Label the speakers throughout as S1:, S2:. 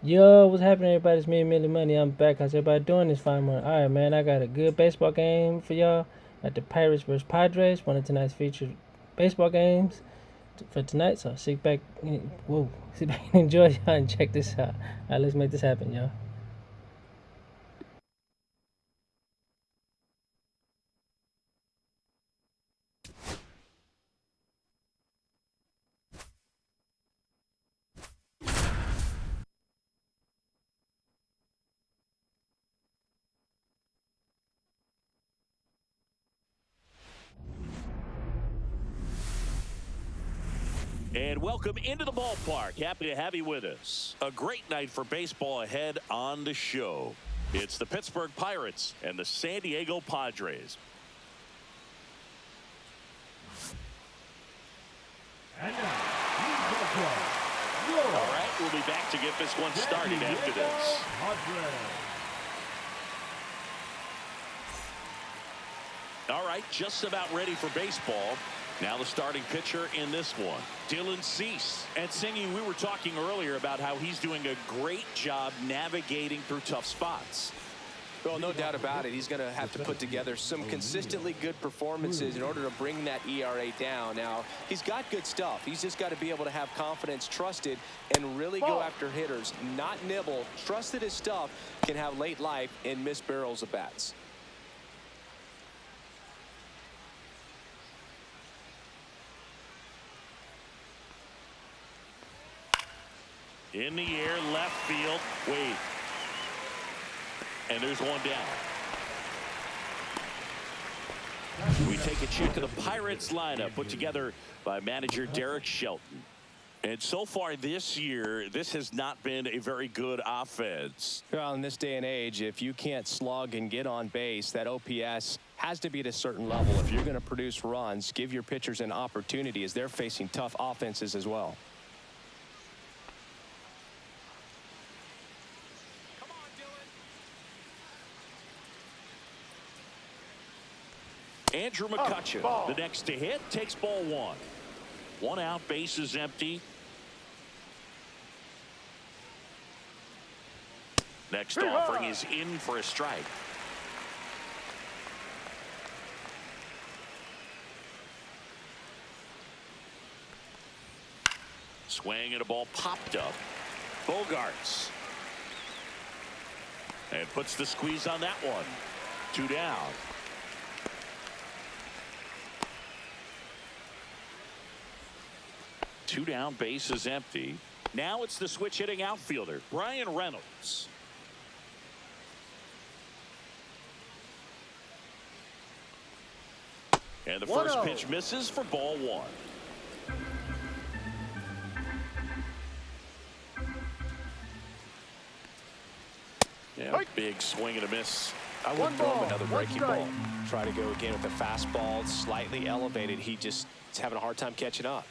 S1: Yo, what's happening, everybody? It's me, Millie Money. I'm back. How's everybody doing this fine morning? All right, man. I got a good baseball game for y'all at the Pirates versus Padres. One of tonight's featured baseball games for tonight. So sit back and enjoy y'all and check this out. All right, let's make this happen, y'all.
S2: And welcome into the ballpark. Happy to have you with us. A great night for baseball ahead on the show. It's the Pittsburgh Pirates and the San Diego Padres.
S3: And now, here's the play.
S2: All right, we'll be back to get this one started after this. All right, just about ready for baseball. Now the starting pitcher in this one, Dylan Cease. And Singy, we were talking earlier about how he's doing a great job navigating through tough spots.
S4: Well, no doubt about it. He's going to have to put together some consistently good performances in order to bring that ERA down. Now, he's got good stuff. He's just got to be able to have confidence, trust it, and really go after hitters, not nibble. Trust that his stuff can have late life and miss barrels of bats.
S2: In the air, left field. Wait. And there's one down. We take a check of the Pirates lineup put together by manager Derek Shelton. And so far this year, this has not been a very good offense.
S4: Well, in this day and age, if you can't slug and get on base, that OPS has to be at a certain level. If you're going to produce runs, give your pitchers an opportunity as they're facing tough offenses as well.
S2: Andrew McCutchen, the next to hit, takes ball one. One out, base is empty. Next offering is in for a strike. Swing and a ball popped up. Bogarts. And puts the squeeze on that one. Two down. Two down, base is empty. Now it's the switch hitting outfielder, Brian Reynolds. And the first pitch misses for ball one. Yeah, big swing and a miss.
S4: I wouldn't throw him another breaking ball. Try to go again with the fastball, slightly elevated. He just is having a hard time catching up.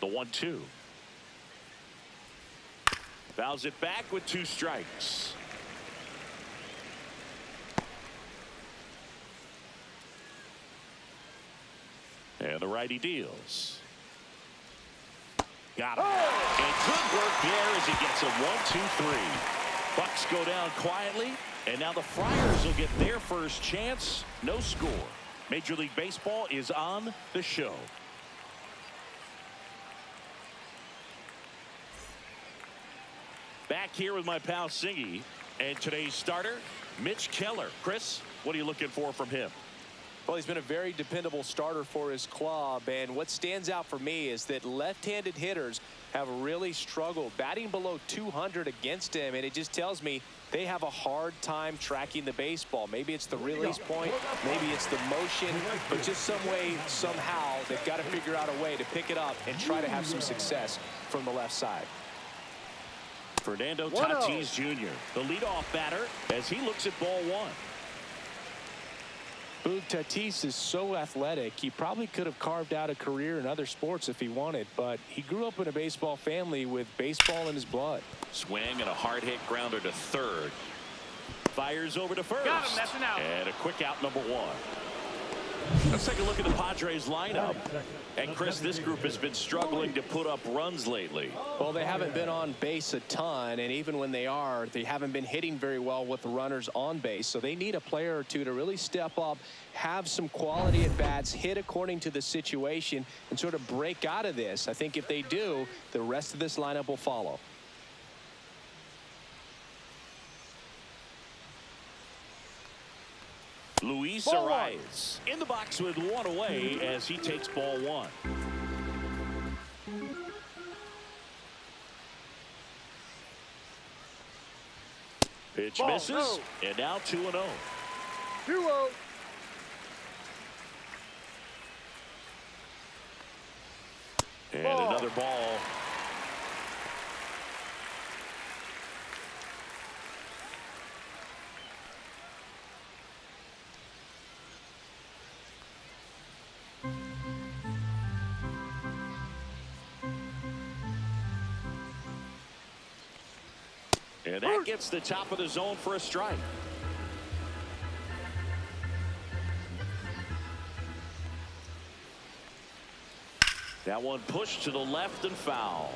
S2: The 1-2. Fouls it back with two strikes. And the righty deals. Got him. And good work there as he gets a 1-2-3. Bucks go down quietly. And now the Friars will get their first chance. No score. Major League Baseball is on the show. Back here with my pal Singy. And today's starter, Mitch Keller. Chris, what are you looking for from him?
S4: Well, he's been a very dependable starter for his club, and what stands out for me is that left-handed hitters have really struggled batting below 200 against him, and it just tells me they have a hard time tracking the baseball. Maybe it's the release point, maybe it's the motion, but just some way, somehow, they've got to figure out a way to pick it up and try to have some success from the left side.
S2: Fernando Tatis Jr., the leadoff batter, as he looks at ball one.
S4: Tatis is so athletic, he probably could have carved out a career in other sports if he wanted, but he grew up in a baseball family with baseball in his blood.
S2: Swing and a hard hit grounder to third. Fires over to first.
S3: Got him, that's an out.
S2: And a quick out, number one. Let's take a look at the Padres lineup. And Chris, this group has been struggling to put up runs lately.
S4: Well, they haven't been on base a ton, and even when they are, they haven't been hitting very well with the runners on base. So they need a player or two to really step up, have some quality at bats, hit according to the situation, and sort of break out of this. I think if they do, the rest of this lineup will follow.
S2: Luis Arias in the box with one away as he takes ball one. Pitch misses, and now 2-0.
S3: 2-0.
S2: And another ball. And that gets the top of the zone for a strike. That one pushed to the left and foul.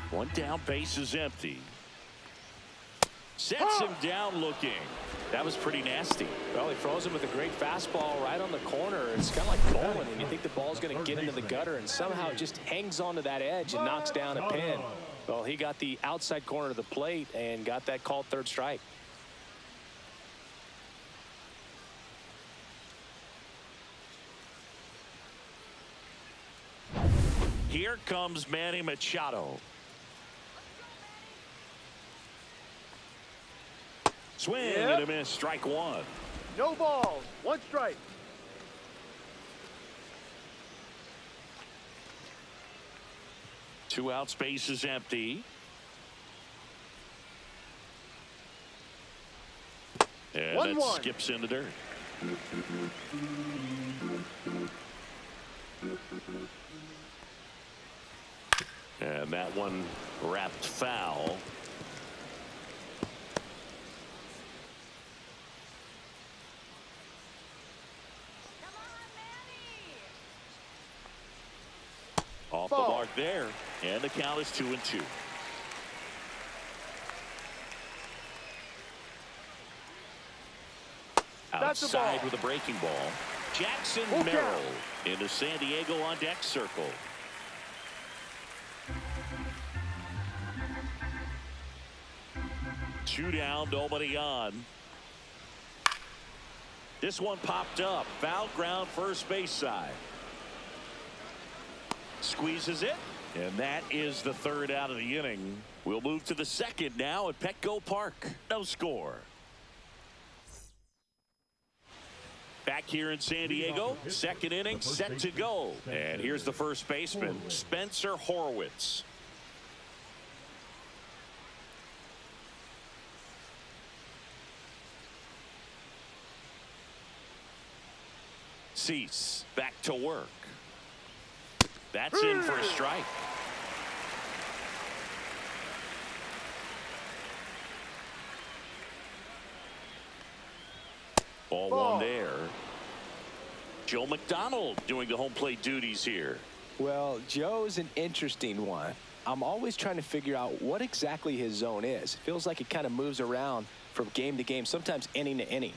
S2: One down, base is empty. Sets him down looking. That was pretty nasty.
S4: Well, he throws him with a great fastball right on the corner. It's kind of like bowling, and you think the ball's going to get into the gutter, and somehow it just hangs onto that edge and knocks down a pin. Well, he got the outside corner of the plate and got that called third strike.
S2: Here comes Manny Machado. Swing and a miss, strike one.
S3: No balls, one strike.
S2: Two out, space is empty. And that skips in the dirt. And that one wrapped foul. Off the mark there, and the count is 2-2. Outside with a breaking ball. Jackson Merrill into San Diego on deck circle. Two down, nobody on. This one popped up. Foul ground, first base side. Squeezes it, and that is the third out of the inning. We'll move to the second now at Petco Park. No score. Back here in San Diego, second inning set to go. And here's the first baseman, Spencer Horwitz. Cease back to work. That's in for a strike. Ball one there. Joe McDonald doing the home plate duties here.
S4: Well, Joe's an interesting one. I'm always trying to figure out what exactly his zone is. It feels like it kind of moves around from game to game, sometimes inning to inning.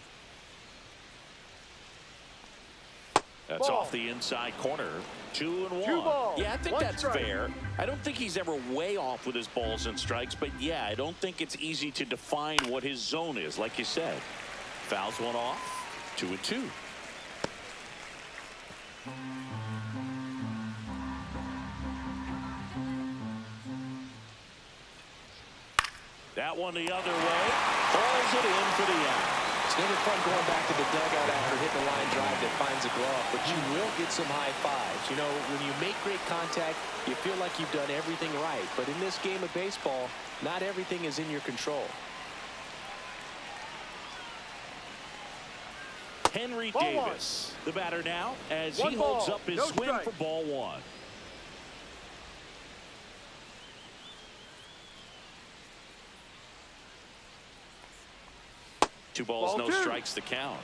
S2: That's off the inside corner. 2-1. Yeah, I think that's fair. I don't think he's ever way off with his balls and strikes, but yeah, I don't think it's easy to define what his zone is, like you said. Fouls one off. 2-2. That one the other way. Falls it in for the out.
S4: It's never fun going back to the dugout after hitting a line drive that finds a glove, but you will get some high fives. You know, when you make great contact, you feel like you've done everything right. But in this game of baseball, not everything is in your control.
S2: Henry Davis, the batter now, as he holds up his swing for ball one. 2 balls,
S3: Ball
S2: no
S3: 2.
S2: strikes to count.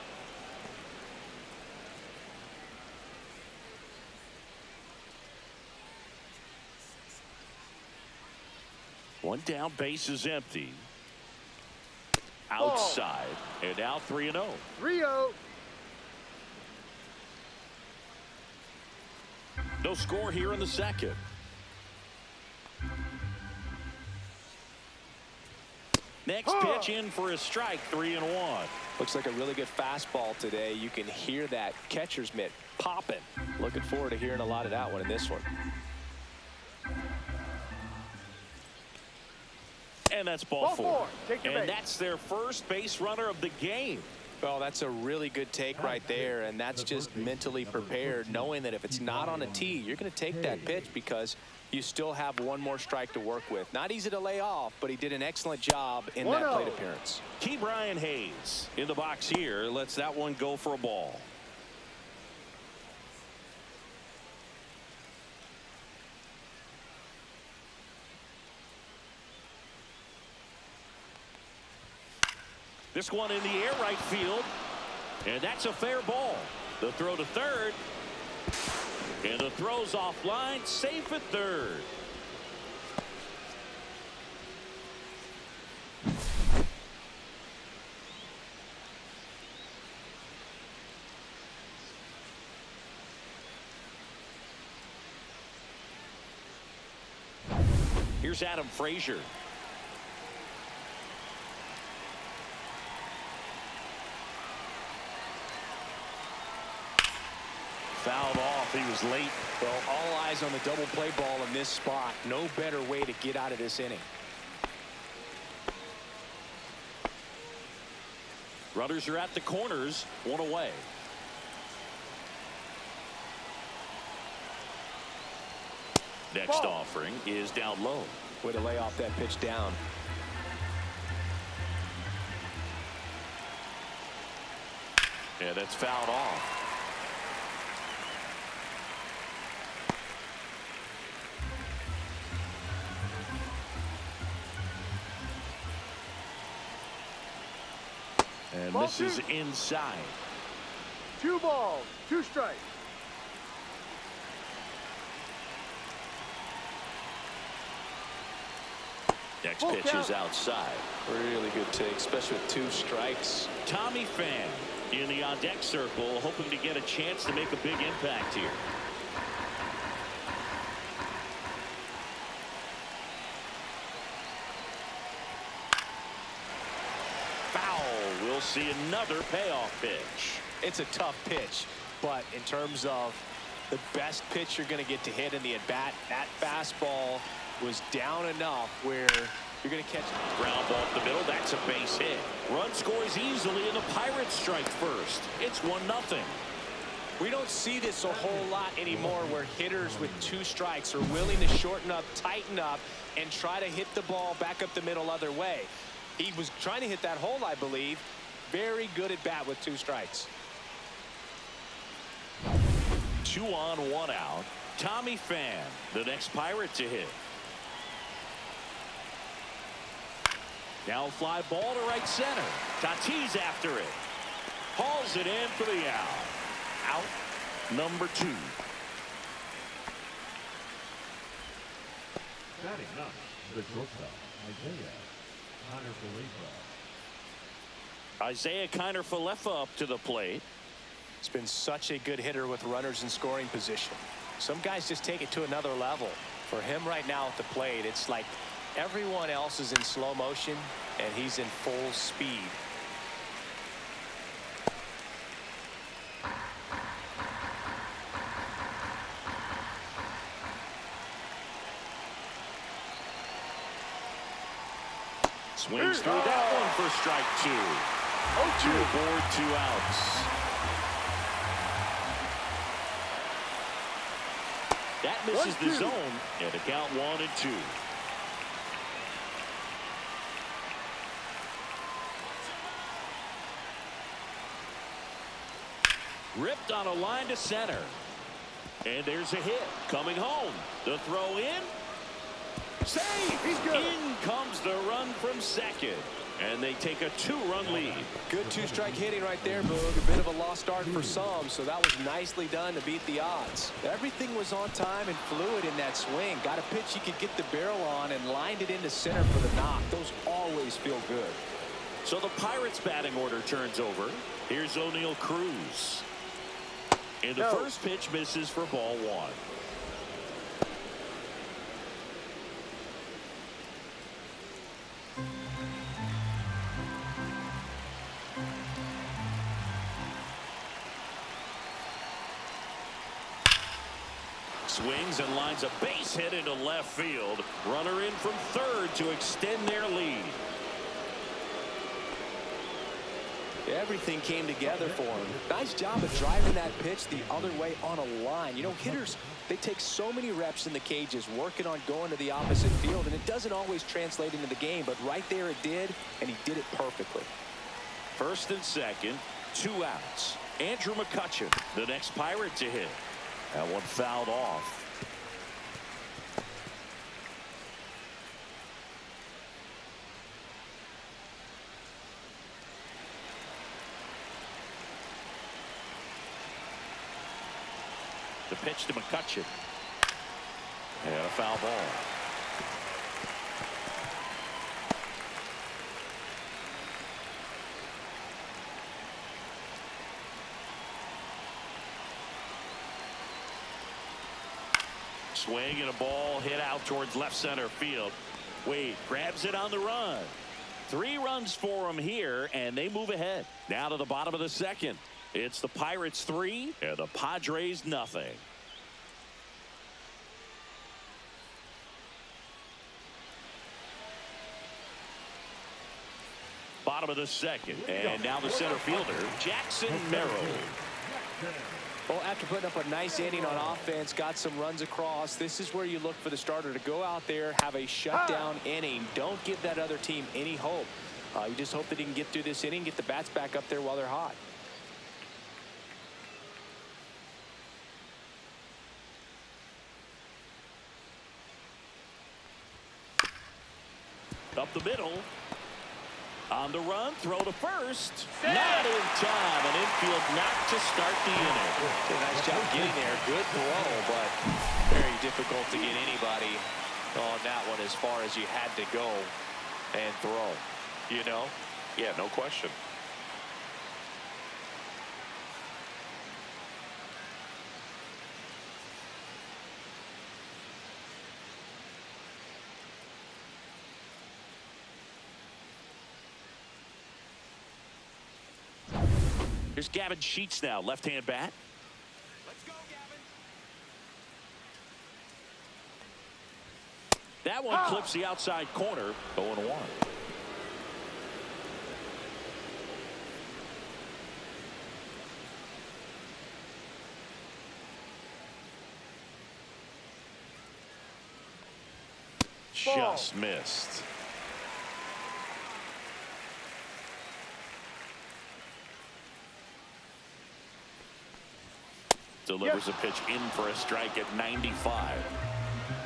S2: One down, base is empty. Outside, and now 3-0.
S3: 3-0.
S2: No score here in the second. Next pitch in for a strike, 3-1.
S4: Looks like a really good fastball today. You can hear that catcher's mitt popping. Looking forward to hearing a lot of that one in this one.
S2: And that's ball 4.
S3: Take your
S2: And
S3: base.
S2: that's their first base runner of the game.
S4: Well, that's a really good take right there, and that's just mentally prepared, knowing that if it's not on a tee, you're going to take that pitch because you still have one more strike to work with. Not easy to lay off, but he did an excellent job in that plate appearance.
S2: Key Brian Hayes in the box here lets that one go for a ball. This one in the air, right field, and that's a fair ball. The throw to third, and the throw's offline, safe at third. Here's Adam Frazier. Fouled off. He was late.
S4: Well, all eyes on the double play ball in this spot. No better way to get out of this inning.
S2: Runners are at the corners, 1 away. Next offering is down low.
S4: Way to lay off that pitch down.
S2: Yeah, that's fouled off. And this is inside.
S3: 2 balls, 2 strikes.
S2: Next pitch is outside.
S4: Really good take, especially with 2 strikes.
S2: Tommy Pham in the on deck circle, hoping to get a chance to make a big impact here. Foul. We'll see another payoff pitch.
S4: It's a tough pitch, but in terms of the best pitch you're going to get to hit in the at bat, that fastball was down enough where you're going to catch it.
S2: Ground ball up the middle. That's a base hit. Run scores easily, and the Pirates strike first. It's 1-0.
S4: We don't see this a whole lot anymore where hitters with 2 strikes are willing to shorten up, tighten up, and try to hit the ball back up the middle other way. He was trying to hit that hole, I believe. Very good at bat with 2 strikes.
S2: 2 on, 1 out. Tommy Pham, the next Pirate to hit. Now fly ball to right center. Tatis after it. Hauls it in for the out. Out number 2.
S3: Batting up, the shortstop,
S2: Isaiah Kiner-Falefa up to the plate.
S4: He's been such a good hitter with runners in scoring position. Some guys just take it to another level. For him right now at the plate, it's like everyone else is in slow motion and he's in full speed.
S2: Swings through that one for strike 2. 2 aboard, 2 outs. That misses the zone, and a count 1-2. Ripped on a line to center. And there's a hit coming home. The throw in. Save!
S3: He's good.
S2: In comes the run from second. And they take a 2-run lead.
S4: Good two-strike hitting right there, Boog. A bit of a lost start for some, so that was nicely done to beat the odds. Everything was on time and fluid in that swing. Got a pitch he could get the barrel on and lined it into center for the knock. Those always feel good.
S2: So the Pirates batting order turns over. Here's O'Neal Cruz. And the first pitch misses for ball 1. Swings and lines a base hit into left field. Runner in from third to extend their lead.
S4: Everything came together for him. Nice job of driving that pitch the other way on a line. You know, hitters, they take so many reps in the cages working on going to the opposite field, and it doesn't always translate into the game, but right there it did, and he did it perfectly.
S2: First and second, 2 outs. Andrew McCutchen, the next Pirate to hit. That one fouled off. The pitch to McCutchen. And a foul ball. Swing and a ball hit out towards left center field. Wade grabs it on the run. 3 runs for him here, and they move ahead. Now to the bottom of the second. It's the Pirates 3 and the Padres nothing. Bottom of the second, and now the center fielder, Jackson Merrill.
S4: Well, after putting up a nice inning on offense, got some runs across, this is where you look for the starter to go out there, have a shutdown inning. Don't give that other team any hope. You just hope that he can get through this inning, get the bats back up there while they're hot.
S2: Up the middle. On the run, throw to first. Not in time. An infield knock to start the inning.
S4: Did a nice job getting there. Good throw, but very difficult to get anybody on that one as far as you had to go and throw. You know?
S2: Yeah, no question. Here's Gavin Sheets now, left-hand bat.
S4: Let's go, Gavin.
S2: That one clips the outside corner. 0-1. Just missed. Delivers a pitch in for a strike at 95.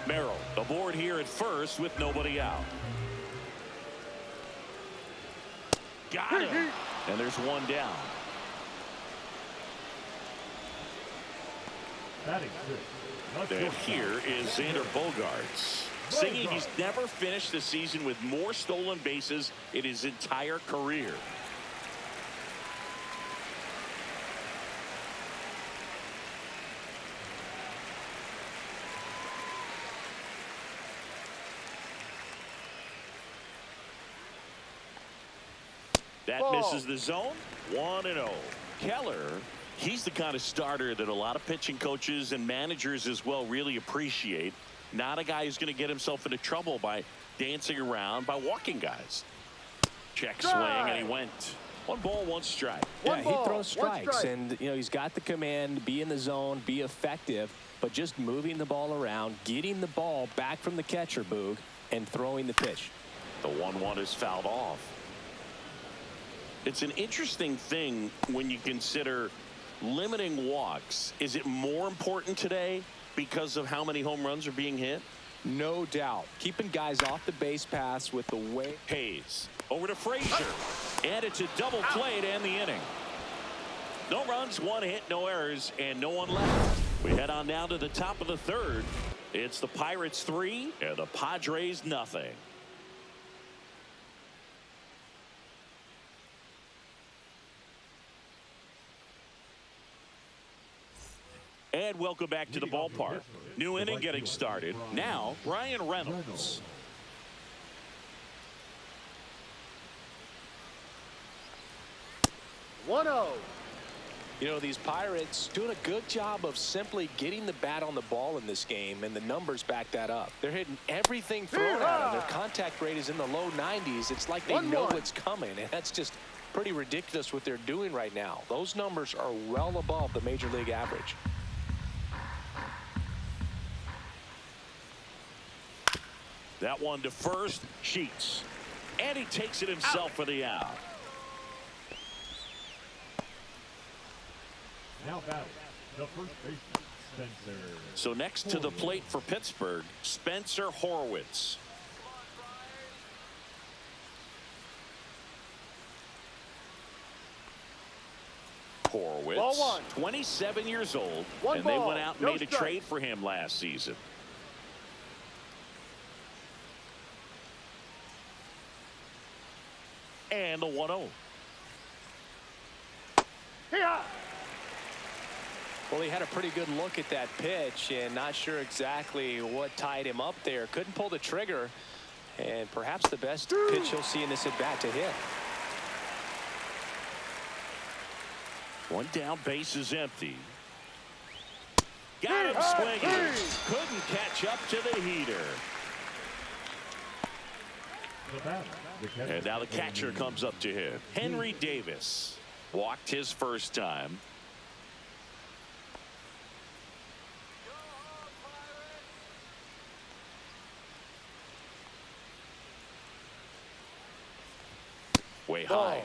S2: Merrill aboard here at first with nobody out. Got him. And there's one down. And here is Xander Bogaerts. Singing he's never finished the season with more stolen bases in his entire career. That misses the zone. 1-0. Keller, he's the kind of starter that a lot of pitching coaches and managers as well really appreciate. Not a guy who's going to get himself into trouble by dancing around, by walking guys. Check swing, and he went. 1 ball, 1 strike.
S4: Yeah, he throws strikes, and you know he's got the command, be in the zone, be effective, but just moving the ball around, getting the ball back from the catcher, Boog, and throwing the pitch.
S2: The 1-1 is fouled off. It's an interesting thing when you consider limiting walks. Is it more important today because of how many home runs are being hit?
S4: No doubt. Keeping guys off the base paths with the way.
S2: Hayes Over to Frazier. And it's a double play to end the inning. No runs, one hit, no errors, and no one left. We head on down to the top of the third. It's the Pirates 3 and the Padres nothing. And welcome back to the ballpark. New inning getting started. Now, Brian Reynolds.
S4: You know, these Pirates doing a good job of simply getting the bat on the ball in this game, and the numbers back that up. They're hitting everything thrown at them. Their contact rate is in the low 90s. It's like they know what's coming, and that's just pretty ridiculous what they're doing right now. Those numbers are well above the major league average.
S2: That one to first, Sheets. And he takes it himself for the out.
S3: Now batting, the first baseman, Spencer.
S2: So next to the plate for Pittsburgh, Spencer Horwitz. Horwitz, 27 years old, and they went out and made a trade for him last season. And the 1-0.
S4: Well, he had a pretty good look at that pitch and not sure exactly what tied him up there. Couldn't pull the trigger, and perhaps the best pitch he'll see in this at-bat to hit.
S2: One down, base is empty. Got him swinging. Couldn't catch up to the heater. And now the catcher comes up to him. Henry Davis walked his first time. Way high.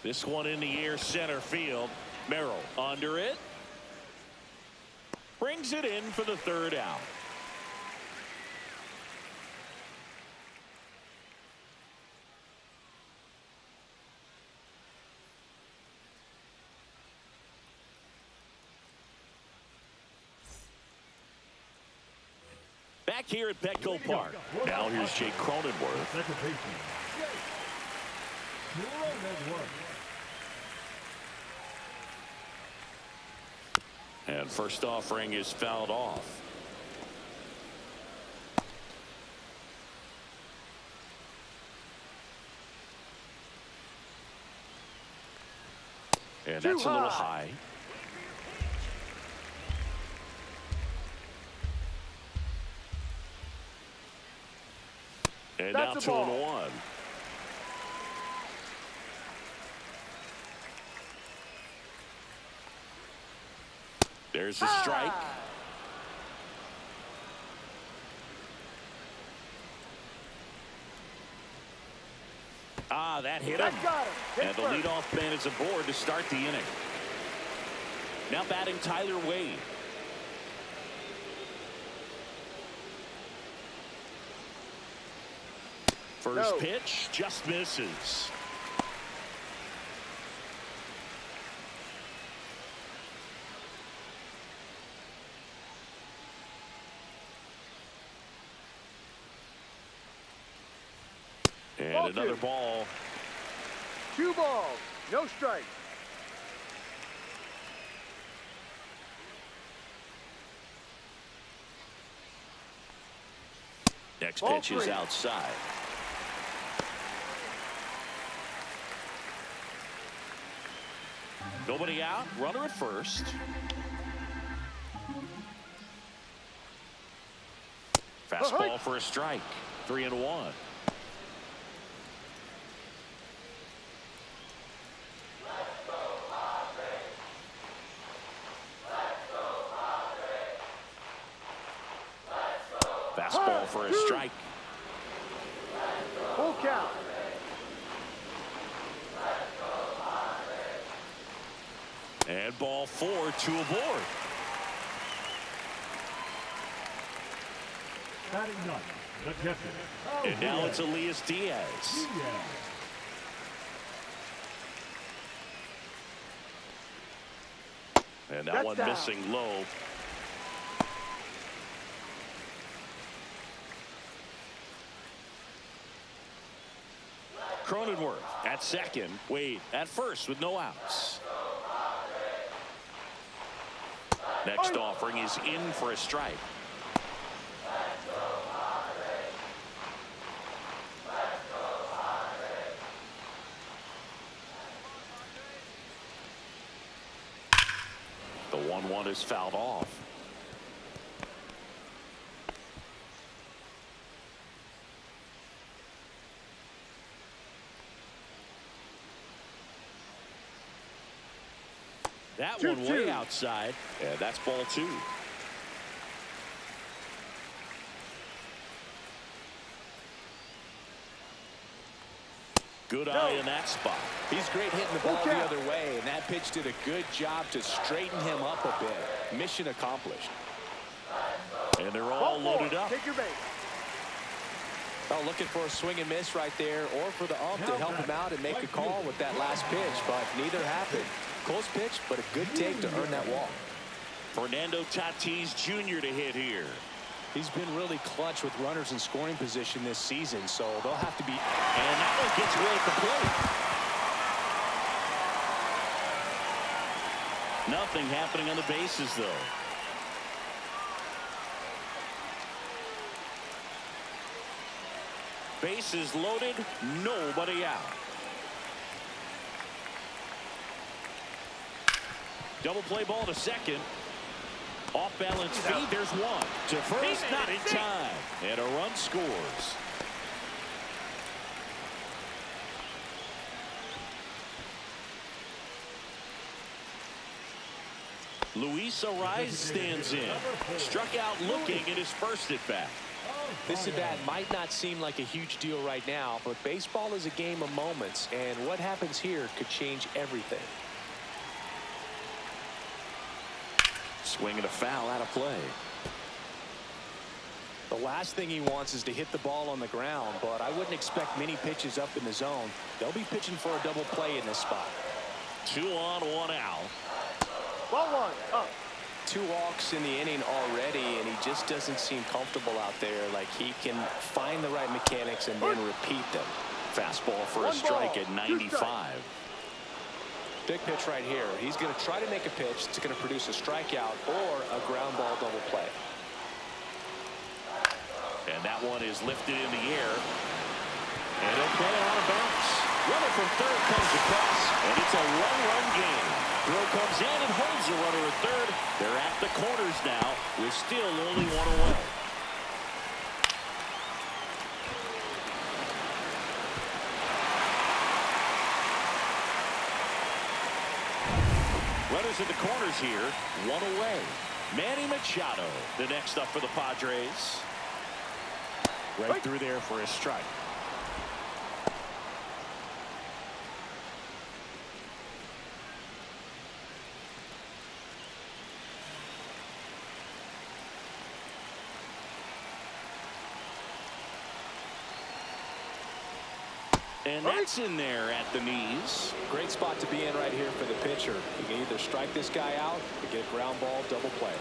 S2: This one in the air, center field. Merrill under it. Brings it in for the third out. Back here at Petco Park. Now here's Jake Cronenworth.
S3: Second baseman, Cronenworth.
S2: And first offering is fouled off. And that's a little high. And now 2-1. There's a strike. That hit him. And the leadoff man is aboard to start the inning. Now batting Tyler Wade. First pitch just misses. And another ball.
S5: 2 balls, no strike.
S2: Next pitch is outside. Nobody out, runner at first. Fastball for a strike. 3-1. Fastball for a strike.
S5: Full count.
S2: And And ball 4, 2 aboard.
S3: Batting ninth, the catcher.
S2: And now it's Elias Diaz. And that one missing low. Cronenworth at second. Wade at first with no outs. Next offering is in for a strike. The 1-1 is fouled off. That one way outside. Yeah, that's ball 2. Good eye in that spot.
S4: He's great hitting the ball the other way, and that pitch did a good job to straighten him up a bit. Mission accomplished.
S2: And they're all loaded up.
S5: Take your base.
S4: Oh, looking for a swing and miss right there, or for the ump to help him out and make a call with that last pitch, but neither happened. Close pitch, but a good take to earn that walk.
S2: Fernando Tatis Jr. to hit here.
S4: He's been really clutch with runners in scoring position this season, so they'll have to be.
S2: And that one gets way at the plate. Nothing happening on the bases, though. Bases loaded, nobody out. Double play ball to second. Off balance feed, there's one. To first, not in time. And a run scores. Luis Ariz stands in. Struck out looking at his first at bat.
S4: This at bat might not seem like a huge deal right now, but baseball is a game of moments, and what happens here could change everything.
S2: Swing and a foul out of play.
S4: The last thing he wants is to hit the ball on the ground, but I wouldn't expect many pitches up in the zone. They'll be pitching for a double play in this spot.
S2: 2 on, 1 out.
S5: Ball 1, up.
S4: 2 walks in the inning already, and he just doesn't seem comfortable out there. Like he can find the right mechanics and then repeat them.
S2: Fastball for a strike at 95.
S4: Big pitch right here. He's going to try to make a pitch that's going to produce a strikeout or a ground ball double play.
S2: And that one is lifted in the air. And he'll play it on a bounce. Runner from third comes across, and it's a one-run game. Throw comes in and holds the runner at third. They're at the corners now with still only 1 away. Runners in the corners here, 1 away. Manny Machado, the next up for the Padres. Right through there for a strike. And that's in there at the knees.
S4: Great spot to be in right here for the pitcher. You can either strike this guy out or get a ground ball double play.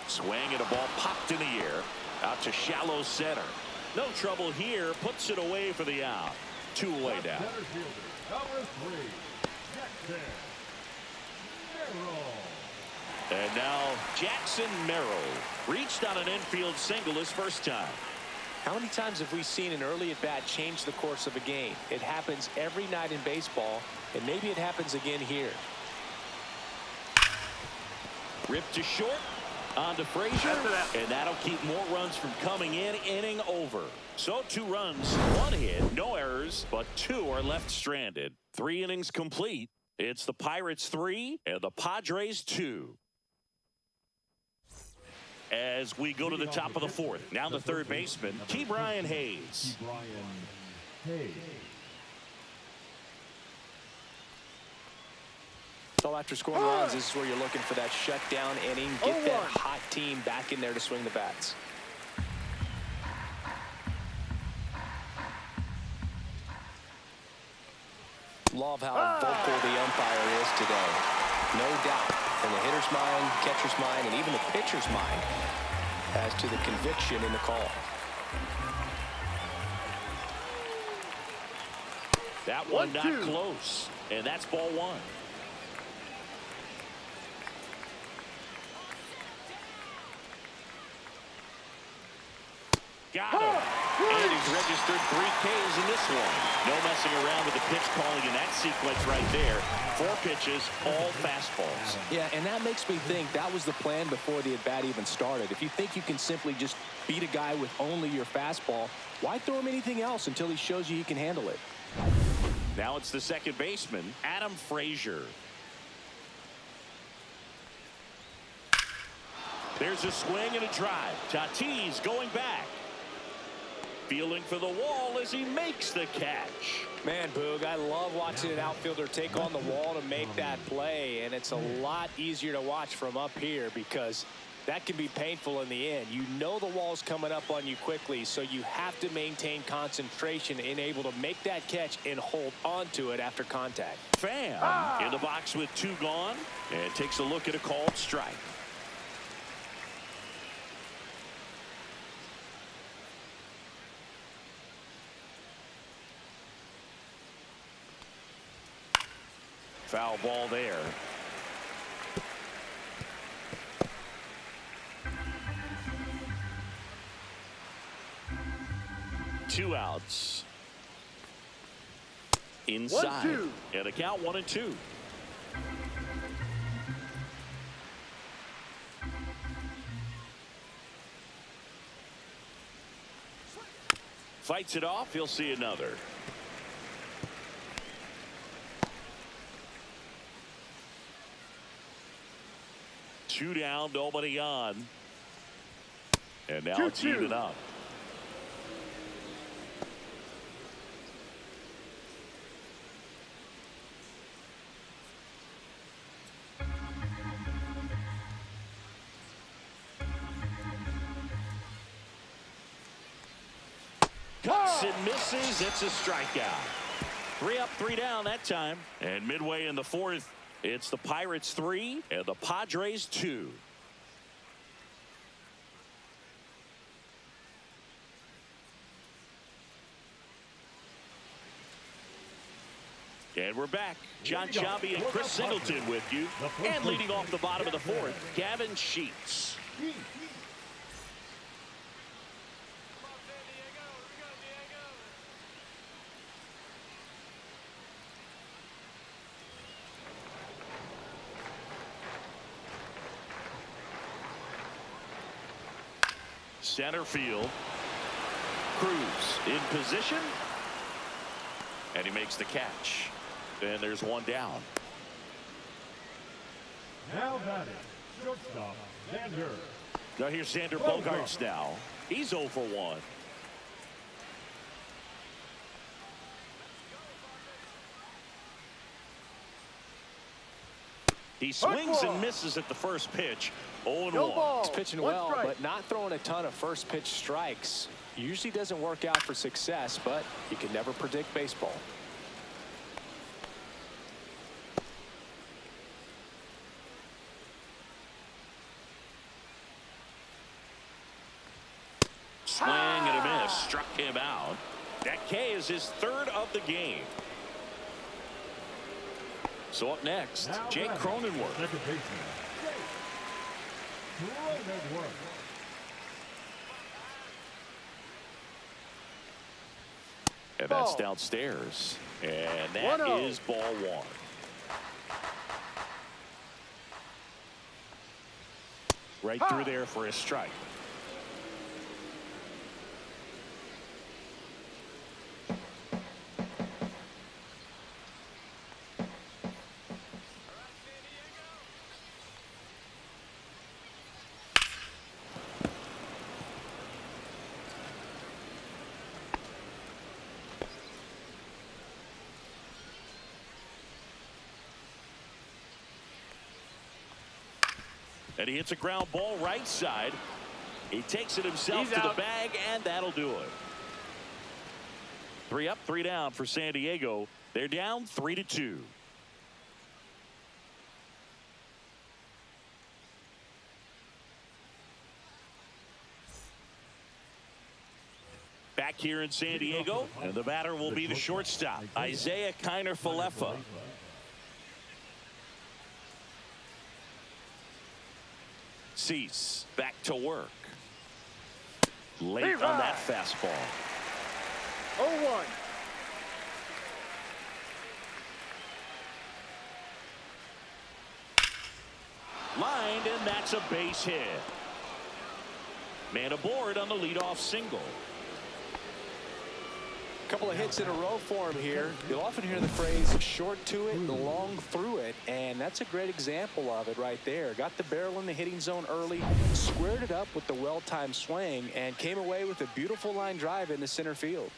S2: Swing and a ball popped in the air. Out to shallow center. No trouble here. Puts it away for the out. 2 away now.
S3: Number 3, Jackson Merrill.
S2: And now Jackson Merrill reached on an infield single his first time.
S4: How many times have we seen an early at bat change the course of a game? It happens every night in baseball, and maybe it happens again here.
S2: Ripped to short. On to Frazier, and that'll keep more runs from coming in. Inning over. So 2 runs, 1 hit, no errors, but 2 are left stranded. 3 innings complete. It's the Pirates 3 and the Padres 2. As we go to the top of the 4th, now the third baseman, Ke'Bryan Hayes.
S3: Hey.
S4: So after scoring runs, this is where you're looking for that shutdown inning. Get that hot team back in there to swing the bats. Love how vocal the umpire is today. No doubt in the hitter's mind, catcher's mind, and even the pitcher's mind as to the conviction in the call.
S2: That one not close, and that's ball one. Got him. And he's registered 3 Ks in this one. No messing around with the pitch calling in that sequence right there. 4 pitches, all fastballs.
S4: Yeah, and that makes me think that was the plan before the at-bat even started. If you think you can simply just beat a guy with only your fastball, why throw him anything else until he shows you he can handle it?
S2: Now it's the second baseman, Adam Frazier. There's a swing and a drive. Tatis going back. Feeling for the wall as he makes the catch.
S4: Man, Boog, I love watching an outfielder take on the wall to make that play, and it's a lot easier to watch from up here because that can be painful in the end. You know the wall's coming up on you quickly, so you have to maintain concentration and able to make that catch and hold onto it after contact.
S2: Pham in the box with 2 gone and takes a look at a called strike. Foul ball there. Two outs. Inside.
S5: 1-2.
S2: And a count 1-2. Fights it off. He'll see another. Two down, nobody on. And now it's even up. Cuts and misses. It's a strikeout. 3 up, 3 down that time. And midway in the 4th, it's the Pirates 3 and the Padres 2. And we're back. John Sciambi and Chris Singleton with you. And leading off the bottom of the 4th, Gavin Sheets. Center field. Cruz in position. And he makes the catch. And there's one down.
S3: Now batting, shortstop, Xander.
S2: Now here's Xander Bogaerts now. He's 0 for 1. He swings and misses at the first pitch. 0-1.
S4: He's pitching well, but not throwing a ton of first pitch strikes. Usually doesn't work out for success, but you can never predict baseball.
S2: Swing and a miss. Struck him out. That K is his 3rd of the game. So up next, Jake Cronenworth.
S3: Second baseman, Cronenworth.
S2: And that's downstairs. And that is ball 1. Right through there for a strike. And he hits a ground ball right side. He takes it himself to the bag, and that'll do it. 3 up, 3 down for San Diego. They're down 3-2. Back here in San Diego, and the batter will be the shortstop, Isaiah Kiner-Falefa. Cease back to work. Late on that fastball.
S5: 0-1.
S2: Lined, and that's a base hit. Man aboard on the leadoff single.
S4: Couple of hits in a row for him here. You'll often hear the phrase short to it, long through it, and that's a great example of it right there. Got the barrel in the hitting zone early, squared it up with the well-timed swing, and came away with a beautiful line drive into center field.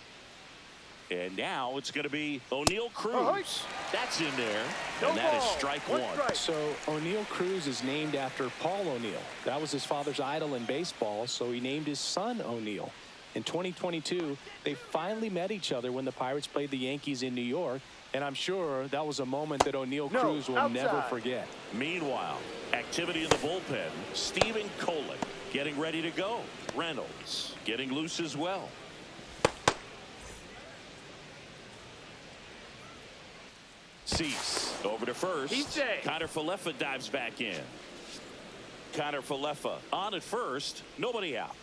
S2: And now it's going to be O'Neal Cruz. That's in there, and that is strike one.
S4: So O'Neal Cruz is named after Paul O'Neal. That was his father's idol in baseball, so he named his son O'Neal. In 2022, they finally met each other when the Pirates played the Yankees in New York, and I'm sure that was a moment that O'Neal Cruz will never forget.
S2: Meanwhile, activity in the bullpen. Stephen Kolek getting ready to go. Reynolds getting loose as well. Cease over to first. Kiner-Falefa dives back in. Kiner-Falefa on at first. Nobody out.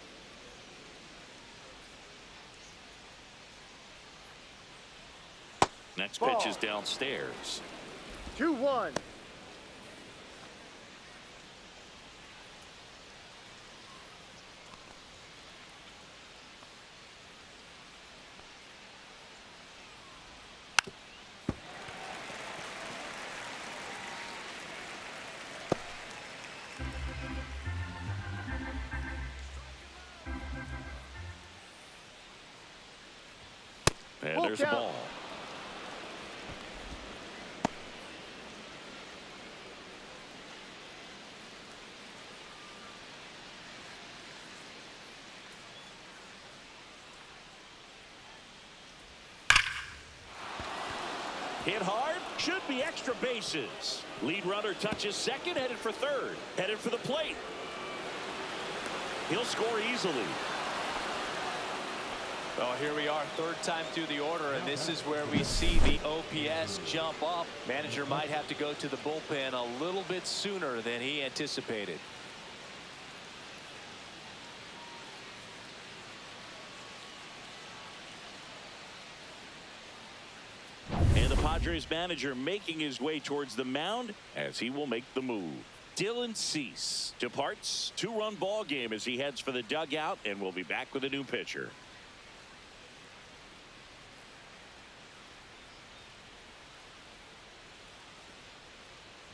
S2: Next pitch is downstairs.
S5: 2-1.
S2: And there's a ball. Hit hard, should be extra bases. Lead runner touches second, headed for third, headed for the plate. He'll score easily.
S4: Well, here we are, third time through the order, and this is where we see the OPS jump up. Manager might have to go to the bullpen a little bit sooner than he anticipated.
S2: And the Padres manager making his way towards the mound as he will make the move. Dylan Cease departs. 2-run ball game as he heads for the dugout, and we'll be back with a new pitcher.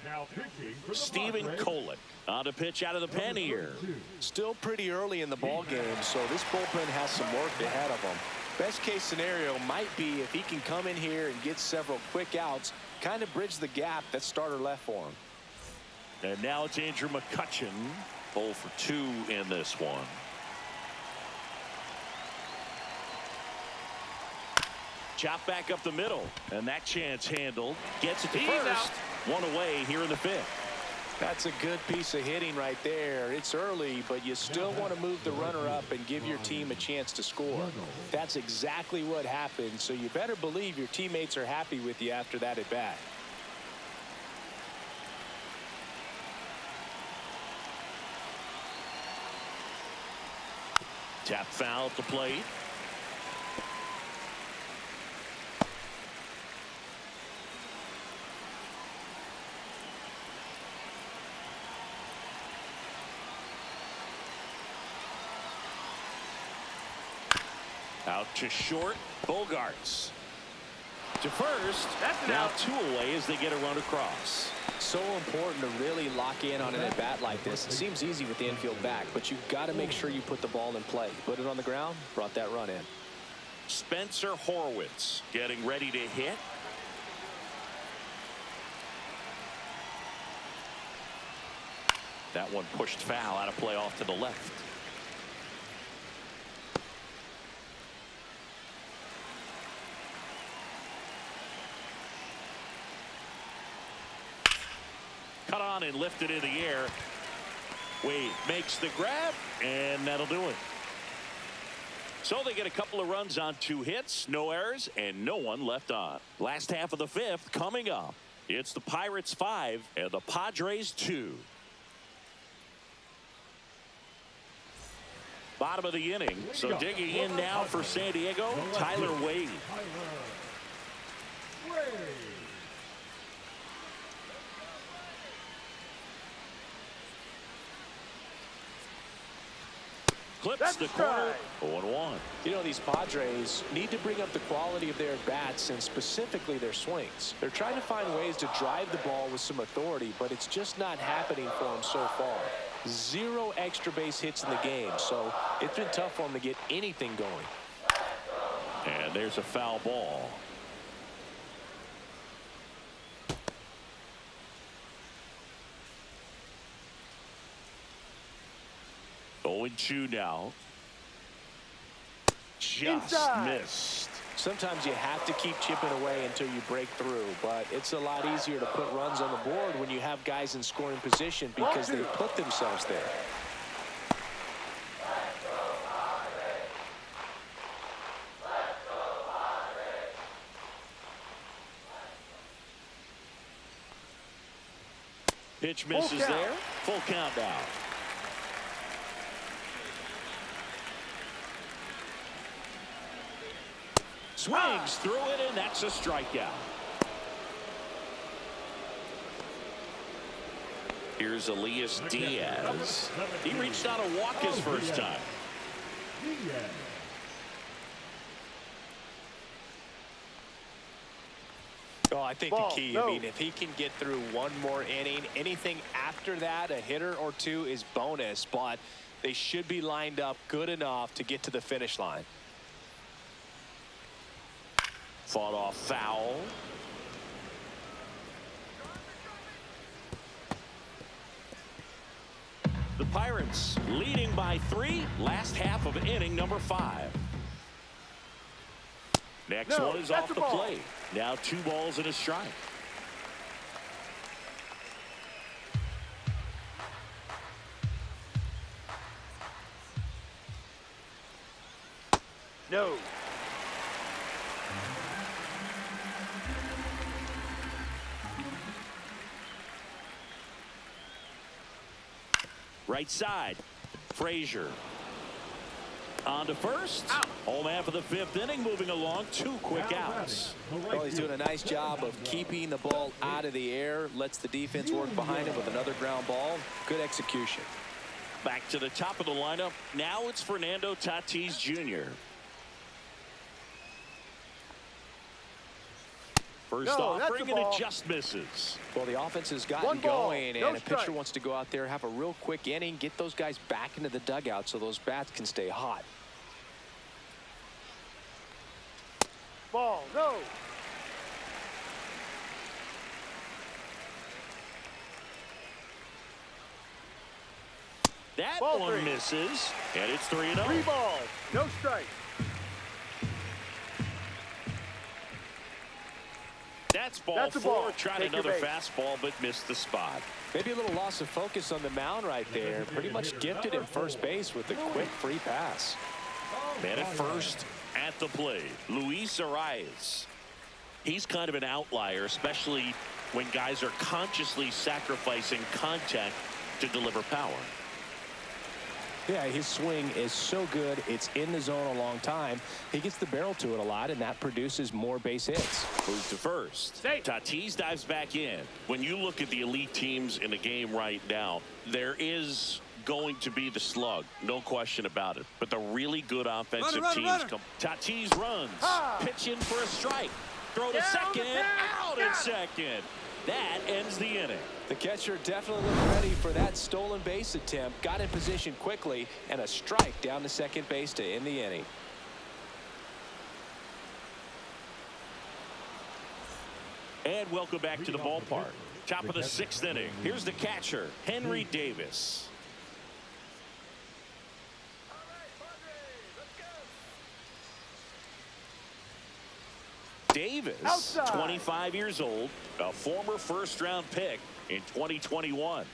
S3: Now pitching for the
S2: Stephen
S3: Padres.
S2: Kolek on a pitch out of the pen here.
S4: Still pretty early in the ball game, so this bullpen has some work ahead of them. Best case scenario might be if he can come in here and get several quick outs, kind of bridge the gap that starter left for him.
S2: And now it's Andrew McCutchen, 0 for 2 in this one. Chop back up the middle, and that chance handled. Gets it to first. One away here in the 5th.
S4: That's a good piece of hitting right there. It's early, but you still want to move the runner up and give your team a chance to score. That's exactly what happened, so you better believe your teammates are happy with you after that at bat.
S2: Tap foul at the plate. Out to short. Bogarts to first. Now 2 away as they get a run across.
S4: So important to really lock in on an at bat like this. It seems easy with the infield back, but you've got to make sure you put the ball in play. Put it on the ground, brought that run in.
S2: Spencer Horwitz getting ready to hit. That one pushed foul out of play off to the left. Cut on and lifted in the air. Wade makes the grab, and that'll do it. So they get a couple of runs on 2 hits, no errors, and no one left on. Last half of the 5th coming up. It's the Pirates 5 and the Padres 2. Bottom of the inning. So digging in now for San Diego, Tyler Wade. Clips the corner. 0-1.
S4: You know, these Padres need to bring up the quality of their bats and specifically their swings. They're trying to find ways to drive the ball with some authority, but it's just not happening for them so far. 0 extra base hits in the game, so it's been tough for them to get anything going.
S2: And there's a foul ball. Oh, 2 now. Just missed.
S4: Sometimes you have to keep chipping away until you break through, but it's a lot easier to put runs on the board when you have guys in scoring position because they put themselves there.
S2: Pitch misses there. Full count now. Swings through it, and that's a strikeout. Here's Elias Diaz. He reached out a walk his first time.
S4: Oh, I think the key, I mean, if he can get through one more inning, anything after that, a hitter or 2 is bonus, but they should be lined up good enough to get to the finish line.
S2: Fought off foul. The Pirates leading by 3. Last half of inning number 5. Next one is off the plate. Now 2 balls and a strike.
S5: No.
S2: Right side. Frazier. On to first. Out. Home half of the 5th inning, moving along. 2 quick outs.
S4: Well, he's doing a nice job of keeping the ball out of the air. Lets the defense work behind him with another ground ball. Good execution.
S2: Back to the top of the lineup. Now it's Fernando Tatis Jr. First offering, and it just misses.
S4: Well, the offense has gotten going, and a pitcher wants to go out there, have a real quick inning, get those guys back into the dugout so those bats can stay hot.
S5: Ball, no.
S2: That one misses, and it's 3-0.
S5: 3 balls, no strike.
S2: That's ball 4. Tried another fastball, but missed the spot.
S4: Maybe a little loss of focus on the mound right there. Pretty much gifted him first base with a quick free pass.
S2: Man at first at the plate, Luis Arias. He's kind of an outlier, especially when guys are consciously sacrificing contact to deliver power.
S4: Yeah, his swing is so good. It's in the zone a long time. He gets the barrel to it a lot, and that produces more base hits.
S2: Moves to first. Tatis dives back in. When you look at the elite teams in the game right now, there is going to be the slug, no question about it. But the really good offensive teams come. Tatis runs. Pitch in for a strike. Throw to second. Out at second. That ends the inning.
S4: The catcher definitely looked ready for that stolen base attempt. Got in position quickly, and a strike down to second base to end the inning.
S2: And welcome back to the ballpark. Top of the 6th inning. Here's the catcher, Henry Davis. Davis,
S5: Outside.
S2: 25 years old, a former first-round pick in 2021.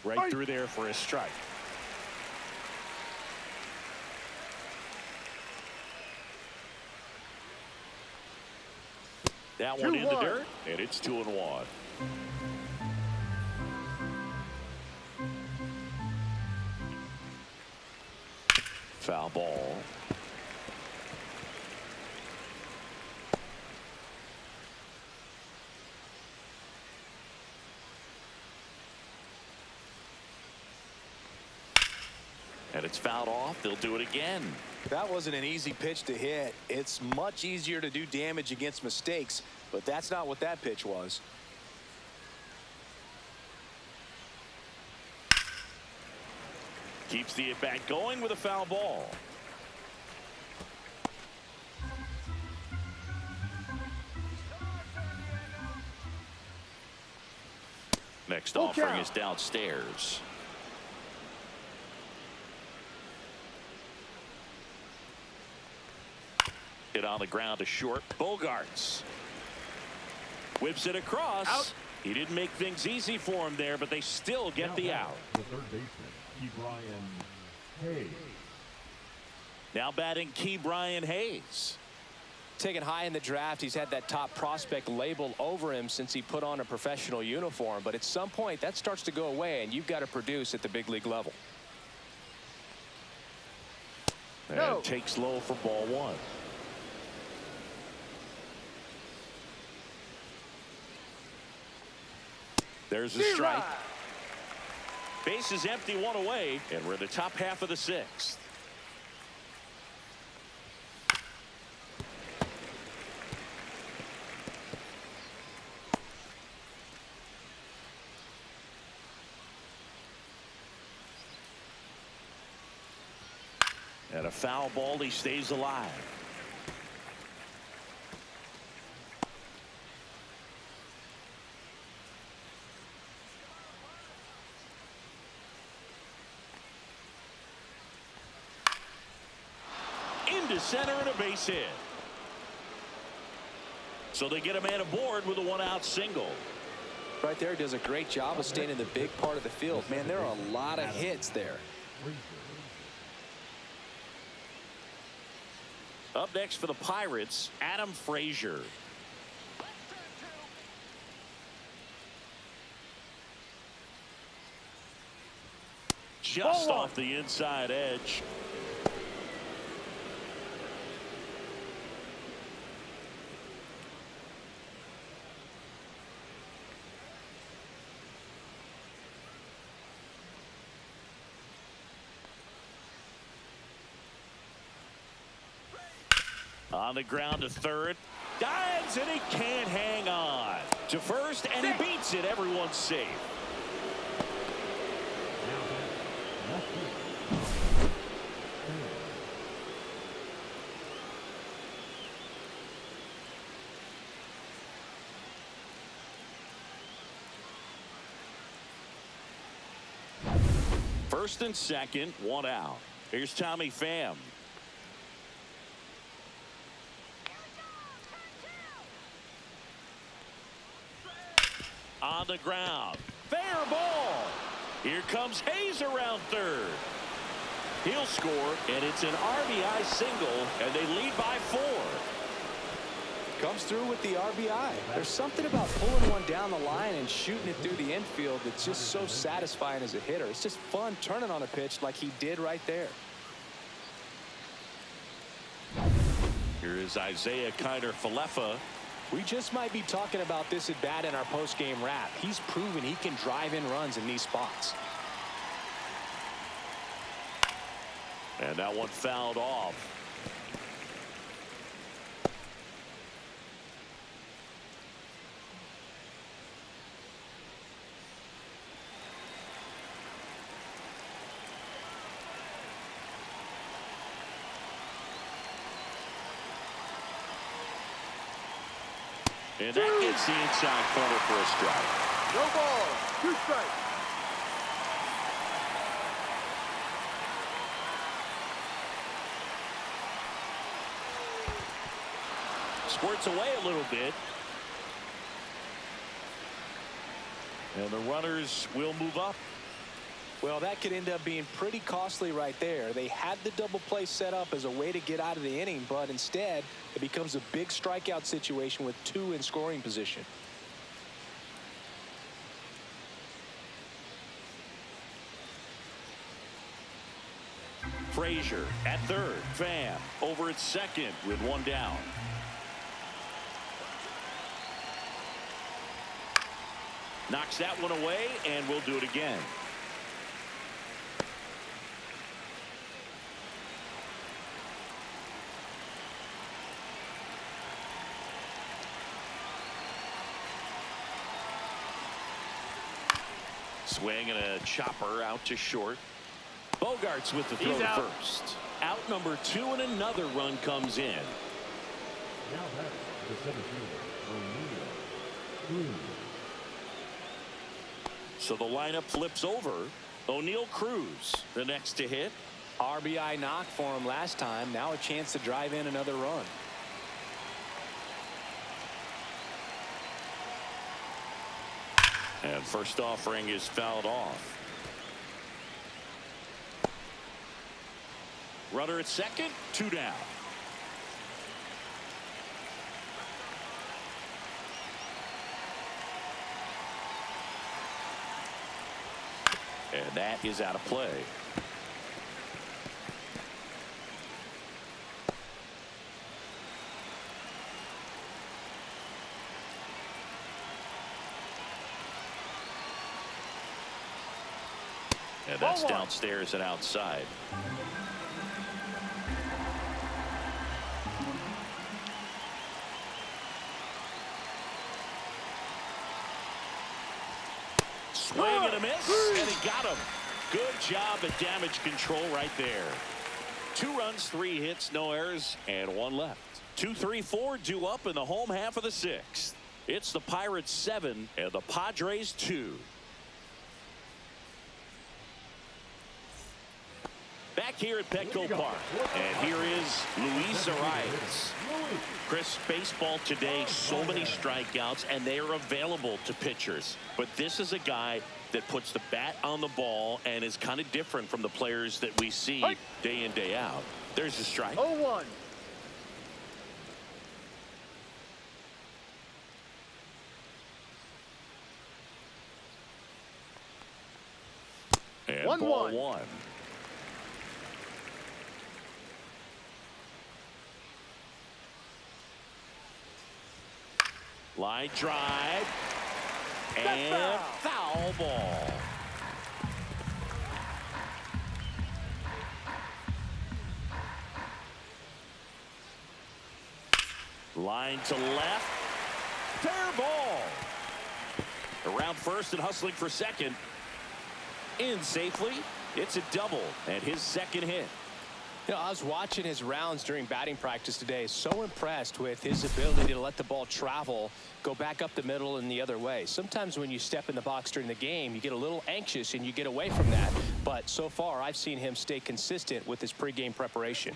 S2: Right through there for a strike. That one in the dirt, and it's 2-1. Foul ball. And it's fouled off. They'll do it again.
S4: That wasn't an easy pitch to hit. It's much easier to do damage against mistakes, but that's not what that pitch was.
S2: Keeps the at-bat going with a foul ball. Next offering is downstairs. Hit on the ground to short. Bogarts whips it across. Out. He didn't make things easy for him there, but they still get the out.
S3: The third baseman, Hayes.
S2: Now batting Brian Hayes.
S4: Taken high in the draft, he's had that top prospect label over him since he put on a professional uniform, but at some point that starts to go away and you've got to produce at the big league level.
S2: And takes low for ball one. There's a strike. Base is empty, one away, and we're in the top half of the 6th. And a foul ball, he stays alive. Into center and a base hit. So they get a man aboard with a 1-out single.
S4: Right there, does a great job of staying in the big part of the field. Man, there are a lot of hits there.
S2: Up next for the Pirates, Adam Frazier. Just off the inside edge. On the ground to third. Dives and he can't hang on. To first and he beats it. Everyone's safe. First and second, 1 out. Here's Tommy Pham. On the ground. Fair ball. Here comes Hayes around third. He'll score, and it's an RBI single, and they lead by 4.
S4: Comes through with the RBI. There's something about pulling one down the line and shooting it through the infield that's just so satisfying as a hitter. It's just fun turning on a pitch like he did right there.
S2: Here is Isaiah Kiner-Falefa.
S4: We just might be talking about this at bat in our post-game wrap. He's proven he can drive in runs in these spots.
S2: And that one fouled off. And that gets the inside corner for a strike.
S5: No ball. 2 strikes.
S2: Squirts away a little bit. And the runners will move up.
S4: Well, that could end up being pretty costly right there. They had the double play set up as a way to get out of the inning, but instead it becomes a big strikeout situation with 2 in scoring position.
S2: Frazier at third. Pham over at second with 1 down. Knocks that one away, and we'll do it again. Swing and a chopper out to short. Bogarts with the throw
S5: He's
S2: to
S5: out.
S2: first. Out number 2, and another run comes in.
S3: Now that's the 17, O'Neill.
S2: So the lineup flips over. O'Neill Cruz, the next to hit.
S4: RBI knock for him last time. Now a chance to drive in another run.
S2: And first offering is fouled off. Runner at second, 2 down. And that is out of play. And that's
S5: Ball 1.
S2: downstairs and outside. Swing and a miss, and he got him. Good job at damage control right there. 2 runs, 3 hits, no errors, and 1 left. 2-3-4 due up in the home half of the 6th. It's the Pirates 7 and the Padres 2. Back here at Petco Park, and here is Luis Arias. Chris, baseball today, so many strikeouts, and they are available to pitchers. But this is a guy that puts the bat on the ball and is kind of different from the players that we see day in, day out. There's the strike.
S5: 0-1.
S2: And
S5: 1-1.
S2: ball 1. Line drive. And foul ball. Line to left. Fair ball. Around first and hustling for second. In safely. It's a double and his second hit.
S4: You know, I was watching his rounds during batting practice today. So impressed with his ability to let the ball travel, go back up the middle and the other way. Sometimes when you step in the box during the game, you get a little anxious and you get away from that. But so far, I've seen him stay consistent with his pregame preparation.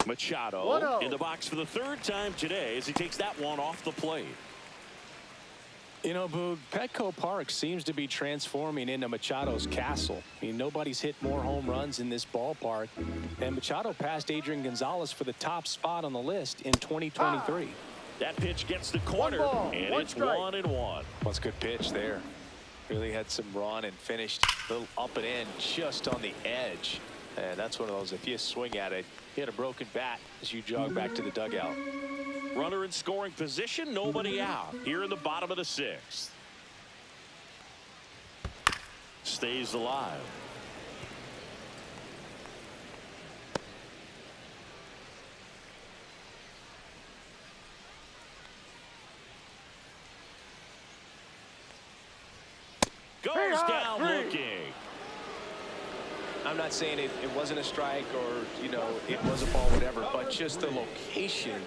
S2: Machado
S5: 1-0.
S2: in the box for the 3rd time today as he takes that one off the plate.
S4: You know, Boog, Petco Park seems to be transforming into Machado's castle. I mean, nobody's hit more home runs in this ballpark. And Machado passed Adrian Gonzalez for the top spot on the list in 2023.
S2: That pitch gets the corner,
S5: 1 ball,
S2: and
S5: 1
S2: it's
S5: strike.
S2: 1-1.
S4: What's a good pitch there. Really had some run and finished a little up and in just on the edge. And that's one of those, if you swing at it, hit a broken bat as you jog back to the dugout.
S2: Runner in scoring position, nobody out. Here in the bottom of the 6th. Stays alive. Goes down looking.
S4: I'm not saying it wasn't a strike or, you know, it was a ball, whatever, but just the location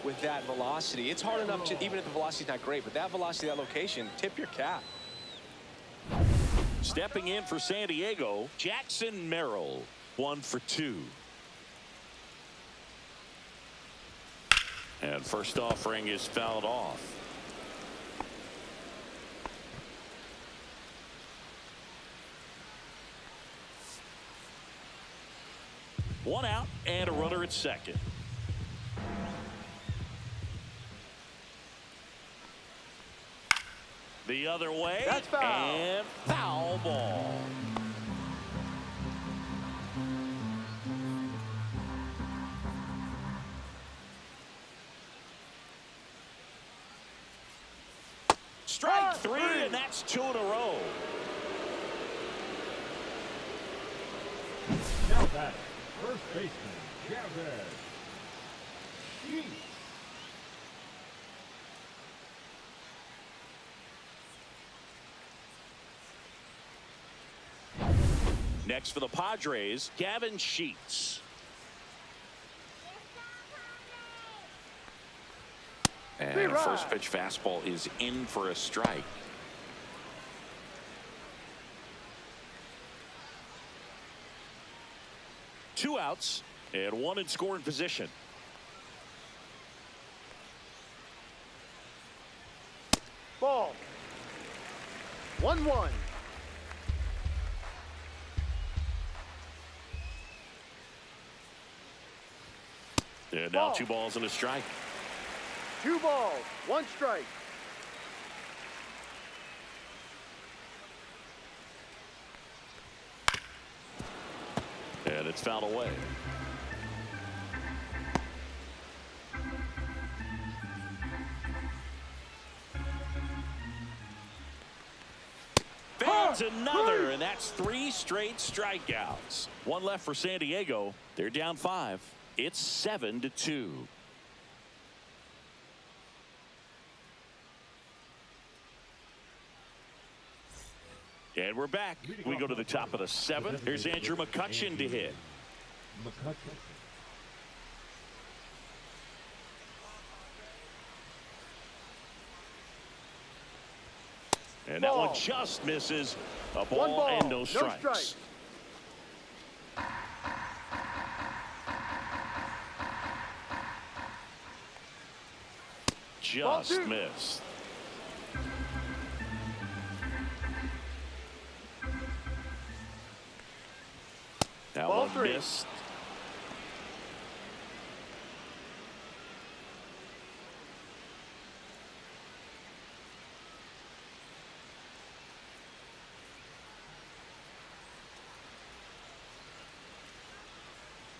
S4: with that velocity. It's hard enough, to, even if the velocity's not great, but that velocity, that location, tip your cap.
S2: Stepping in for San Diego, Jackson Merrill, 1 for 2. And first offering is fouled off. One out and a runner at second. The other way.
S5: That's foul.
S2: And foul ball. Strike three, and that's 2 in a row.
S3: Now batter, first baseman, Chavez.
S2: Next for the Padres, Gavin Sheets. And first pitch fastball is in for a strike. Two outs and one in scoring position.
S5: Ball. 1-1.
S2: And now 2 balls and a strike.
S5: 2 balls, 1 strike.
S2: And it's fouled away. There's another, and that's 3 straight strikeouts. 1 left for San Diego. They're down 5. It's 7-2. And we're back. We go to the top of the 7th. Here's Andrew McCutchen to hit. And that one just misses. A ball and no strikes. Just missed. That one missed.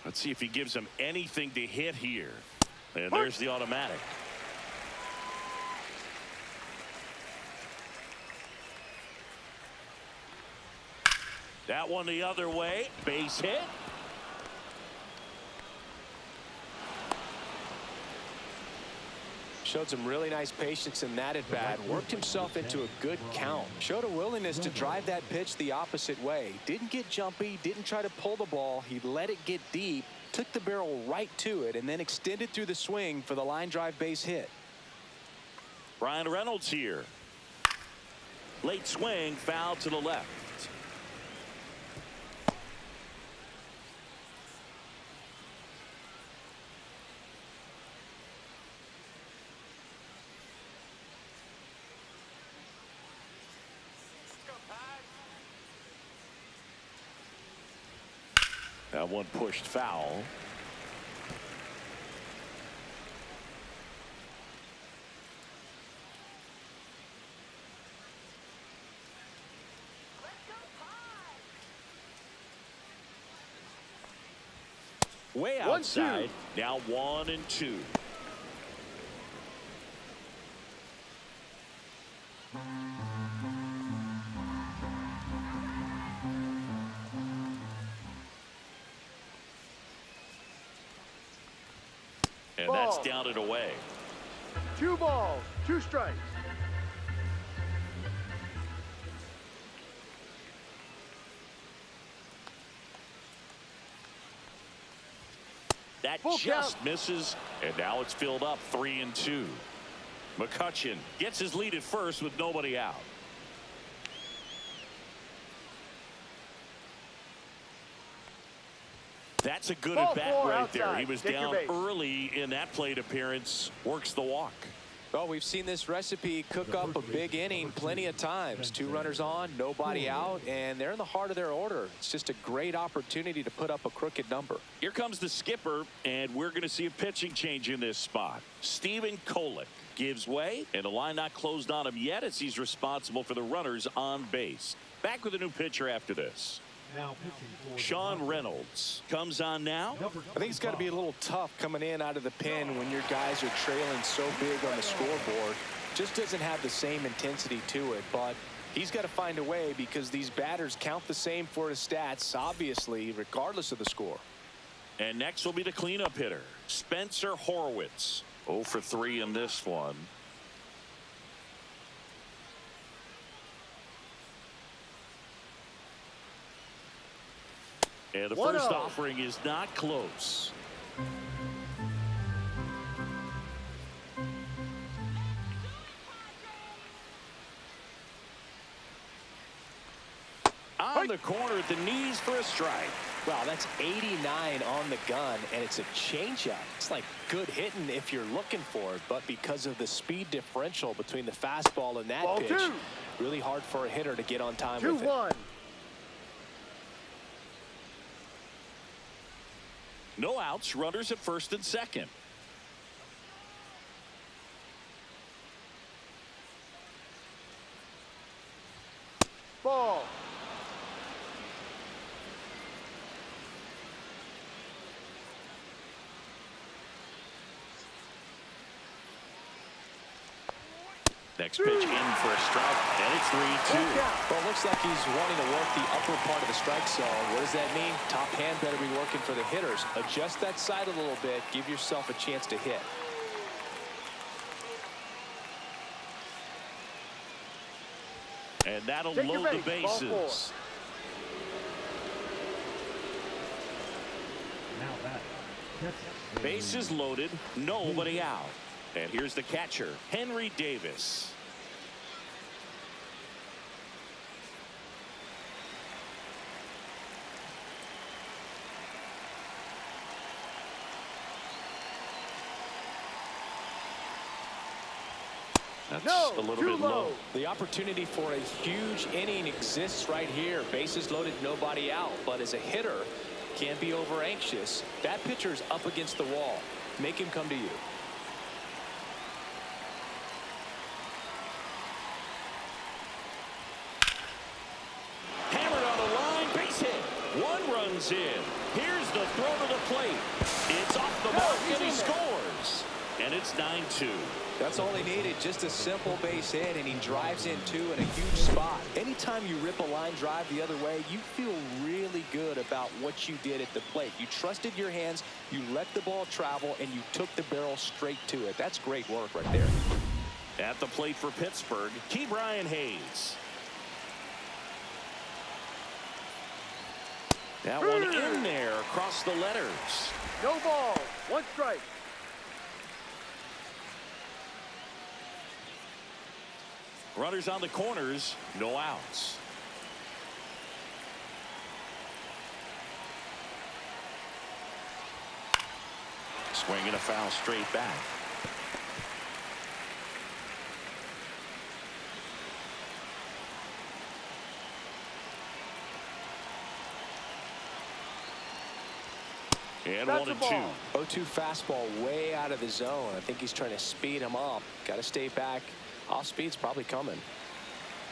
S2: Let's see if he gives him anything to hit here. And there's the automatic. That one the other way. Base hit.
S4: Showed some really nice patience in that at bat. Worked himself into a good count. Showed a willingness to drive that pitch the opposite way. Didn't get jumpy. Didn't try to pull the ball. He let it get deep. Took the barrel right to it and then extended through the swing for the line drive base hit.
S2: Brian Reynolds here. Late swing, foul to the left. That one pushed foul. Way outside. Now 1-2. And that's down and away.
S5: 2 balls, 2 strikes.
S2: That
S5: Full
S2: just
S5: count.
S2: misses, and now it's filled up 3-2. McCutchen gets his lead at first with nobody out. That's a good
S5: Ball
S2: at-bat
S5: four
S2: right there.
S5: outside.
S2: He was
S5: Take your
S2: down
S5: base.
S2: early in that plate appearance. Works the walk.
S4: Well, we've seen this recipe cook up a big inning plenty of times. 2 runners on, nobody out, and they're in the heart of their order. It's just a great opportunity to put up a crooked number.
S2: Here comes the skipper, and we're going to see a pitching change in this spot. Steven Kolick gives way, and the line not closed on him yet as he's responsible for the runners on base. Back with a new pitcher after this.
S3: Now pitching for the
S2: Sean
S3: Padres.
S2: Reynolds comes on now.
S4: I think it's got to be a little tough coming in out of the pen when your guys are trailing so big on the scoreboard. Just doesn't have the same intensity to it, but he's got to find a way because these batters count the same for his stats, obviously, regardless of the score.
S2: And next will be the cleanup hitter, Spencer Horwitz. 0 for 3 in this one. And the first
S5: 1-0.
S2: offering is not close. On the corner at the knees for a strike.
S4: Wow, that's 89 on the gun, and it's a changeup. It's like good hitting if you're looking for it, but because of the speed differential between the fastball and that
S5: Ball
S4: pitch,
S5: 2.
S4: really hard for a hitter to get on time with it.
S5: 2-1.
S2: No outs, runners at first and second.
S5: Ball.
S2: Next pitch in for a strike, and it's 3-2.
S4: Well, it looks like he's wanting to work the upper part of the strike zone. What does that mean? Top hand better be working for the hitters. Adjust that side a little bit. Give yourself a chance to hit.
S2: And that'll
S5: Take your
S2: load the
S5: base. Ball 4.
S2: bases.
S3: Now that. Catcher.
S2: Bases loaded, nobody out. And here's the catcher, Henry Davis. That's
S5: No,
S2: a little
S5: too
S2: bit low.
S5: low.
S4: The opportunity for a huge inning exists right here. Bases loaded, nobody out. But as a hitter, can't be over anxious. That pitcher's up against the wall. Make him come to you.
S2: Hammered on the line, base hit. 1 runs in. Here's the throw to the plate. It's off the mark, and he scores. And it's 9-2.
S4: That's all he needed, just a simple base hit, and he drives in 2 in a huge spot. Anytime you rip a line drive the other way, you feel really good about what you did at the plate. You trusted your hands, you let the ball travel, and you took the barrel straight to it. That's great work right there.
S2: At the plate for Pittsburgh, Ke'Bryan Hayes. That one in there across the letters.
S5: No ball. 1 strike.
S2: Runners on the corners, no outs. Swinging a foul straight back. And
S5: That's
S2: 1-2.
S5: a ball.
S4: 0-2 fastball way out of the zone. I think he's trying to speed him up. Got to stay back. Off speed's probably coming.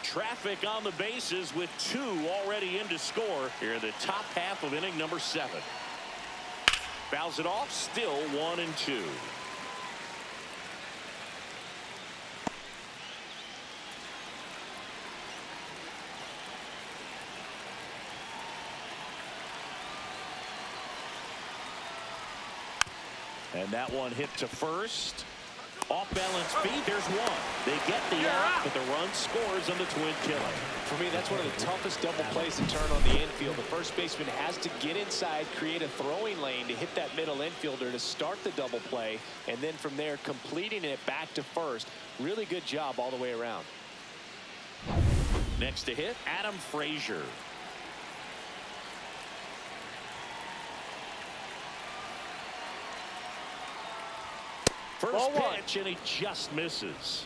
S2: Traffic on the bases with 2 already in to score here in the top half of inning number 7. Fouls it off, still 1-2. And that one hit to first. Off balance feet, there's one. They get the out, but the run scores on the twin killer.
S4: For me, that's one of the toughest double plays to turn on the infield. The first baseman has to get inside, create a throwing lane to hit that middle infielder to start the double play, and then from there completing it back to first. Really good job all the way around.
S2: Next to hit, Adam Frazier. First pitch, and he just misses.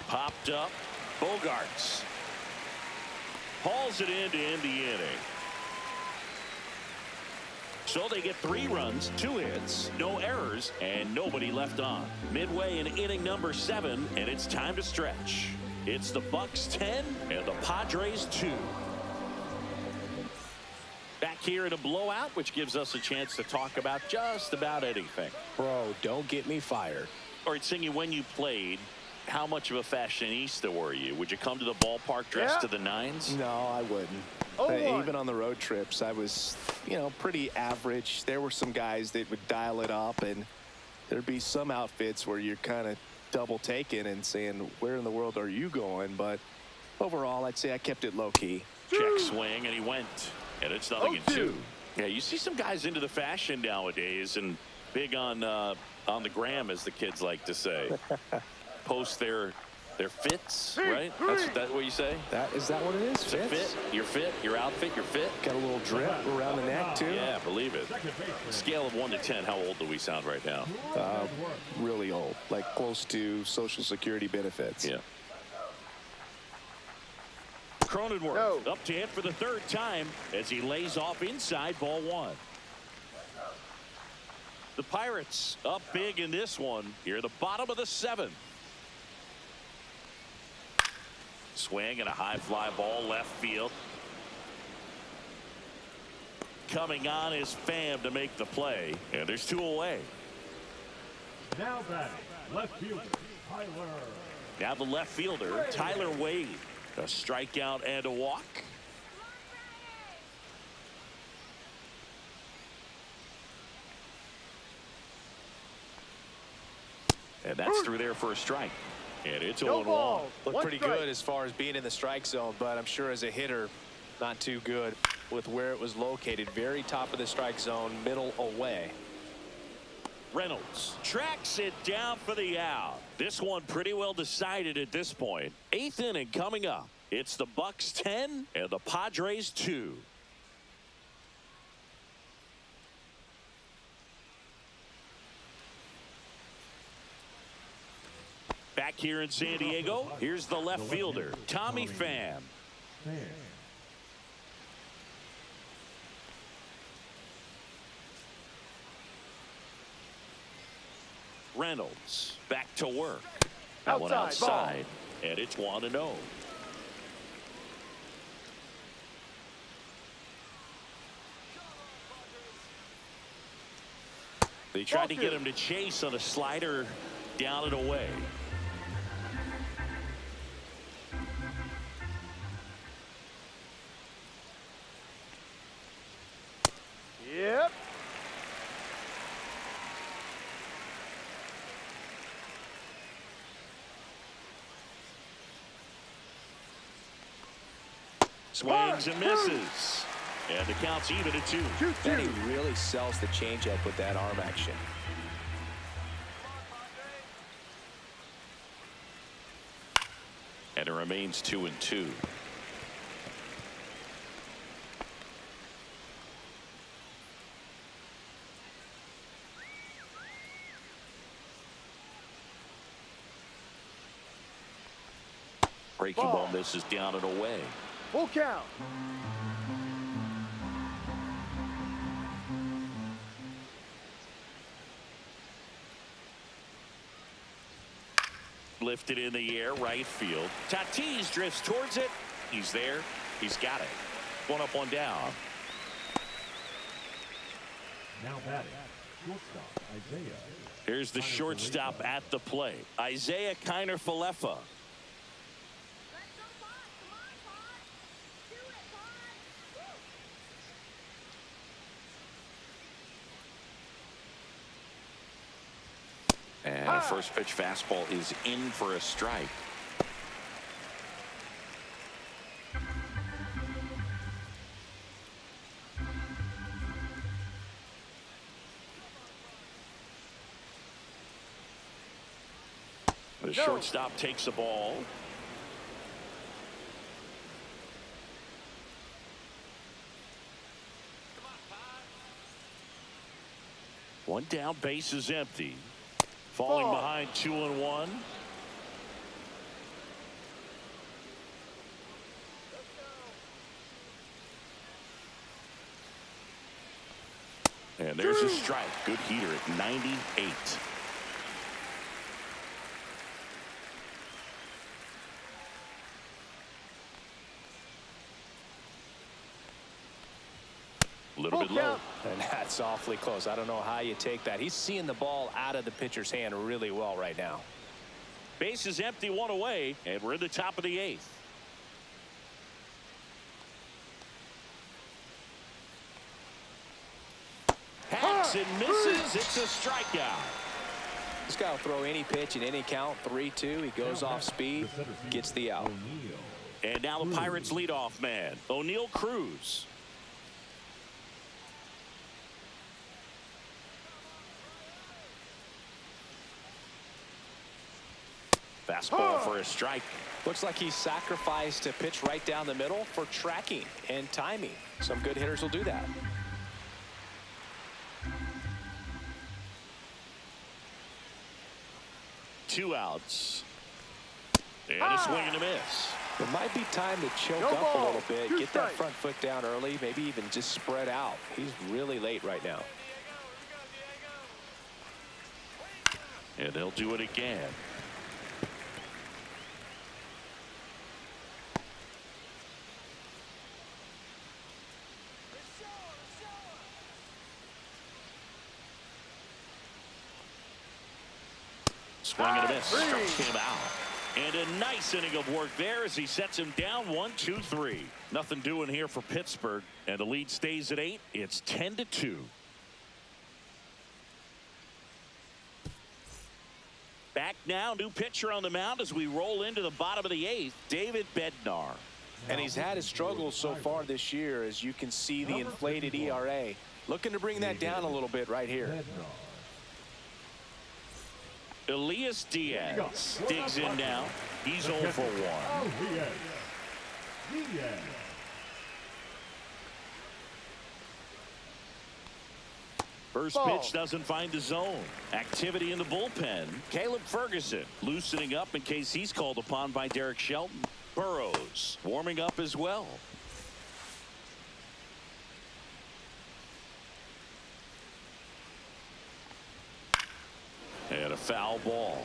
S2: Popped up. Bogarts hauls it in to end the inning. So they get 3 runs, 2 hits, no errors, and nobody left on. Midway in inning number 7, and it's time to stretch. It's the Bucks 10 and the Padres 2. Back here in a blowout, which gives us a chance to talk about just about anything.
S4: Bro, don't get me fired.
S2: All right, Singy, when you played, how much of a fashionista were you? Would you come to the ballpark dressed to the nines?
S4: No, I wouldn't. Even on the road trips, I was, pretty average. There were some guys that would dial it up, and there'd be some outfits where you're kind of double taking and saying, where in the world are you going? But overall, I'd say I kept it low key.
S2: Check swing, and he went. And it's 0-2. Yeah, you see some guys into the fashion nowadays, and big on the gram, as the kids like to say. Post their fits, right? That's what you say?
S4: Is that what it is?
S2: It's a fit, your fit, your outfit, your fit.
S4: Got a little drip around the neck, too.
S2: Yeah, believe it. Scale of 1 to 10, how old do we sound right now?
S4: Really old, like close to Social Security benefits.
S2: Yeah. Cronenworth up to hit for the 3rd time as he lays off inside, ball 1. The Pirates up big in this one here at the bottom of the 7th. Swing and a high fly ball left field. Coming on is Pham to make the play, and there's 2 away.
S3: Now batting, left fielder, Tyler.
S2: Now the left fielder, Tyler Wade. A strikeout and a walk. And that's through there for a strike. And it's 0-1.
S4: Looked pretty good as far as being in the strike zone, but I'm sure as a hitter, not too good with where it was located. Very top of the strike zone, middle away.
S2: Reynolds tracks it down for the out. This one pretty well decided at this point. 8th inning coming up. It's the Bucks 10 and the Padres 2. Back here in San Diego, here's the left fielder, Tommy Pham. Reynolds back to work. That one outside, and it's 1-0. They tried to get him to chase on a slider down and away.
S5: Yep.
S2: Swings and misses. And the count's even at 2.
S4: And he really sells the changeup with that arm action.
S2: And it remains 2-2. Breaking ball misses down and away.
S5: Full count.
S2: Lifted in the air, right field. Tatis drifts towards it. He's there. He's got it. 1 up, 1 down.
S3: Now batting, Shortstop, Isaiah.
S2: Here's the shortstop at the plate, Isaiah Kiner-Falefa. And a first pitch fastball is in for a strike. The shortstop takes the ball. One down, base is empty. Falling behind 2-1. And there's a strike. Good heater at 98. A little bit low.
S4: And that's awfully close. I don't know how you take that. He's seeing the ball out of the pitcher's hand really well right now.
S2: Base is empty, one away, and we're in the top of the 8th. Hacks and misses. It's a strikeout.
S4: This guy will throw any pitch in any count. 3-2. He goes off speed, gets the out.
S2: And now the Pirates leadoff man, O'Neal Cruz. Fastball for a strike.
S4: Looks like he sacrificed a pitch right down the middle for tracking and timing. Some good hitters will do that.
S2: Two outs. And a swing and a miss.
S4: It might be time to choke up a little bit, get that front foot down early, maybe even just spread out. He's really late right now.
S2: And they'll do it again. Swing and a miss. Strikes him out. And a nice inning of work there as he sets him down 1-2-3. Nothing doing here for Pittsburgh. And the lead stays at 8. It's 10-2. Back now, new pitcher on the mound as we roll into the bottom of the 8th, David Bednar.
S4: And he's had his struggles so far this year, as you can see the inflated ERA. Looking to bring that down a little bit right here.
S2: Elias Diaz digs in now. He's 0 for 1. First pitch doesn't find the zone. Activity in the bullpen. Caleb Ferguson loosening up in case he's called upon by Derek Shelton. Burrows warming up as well. And a foul ball.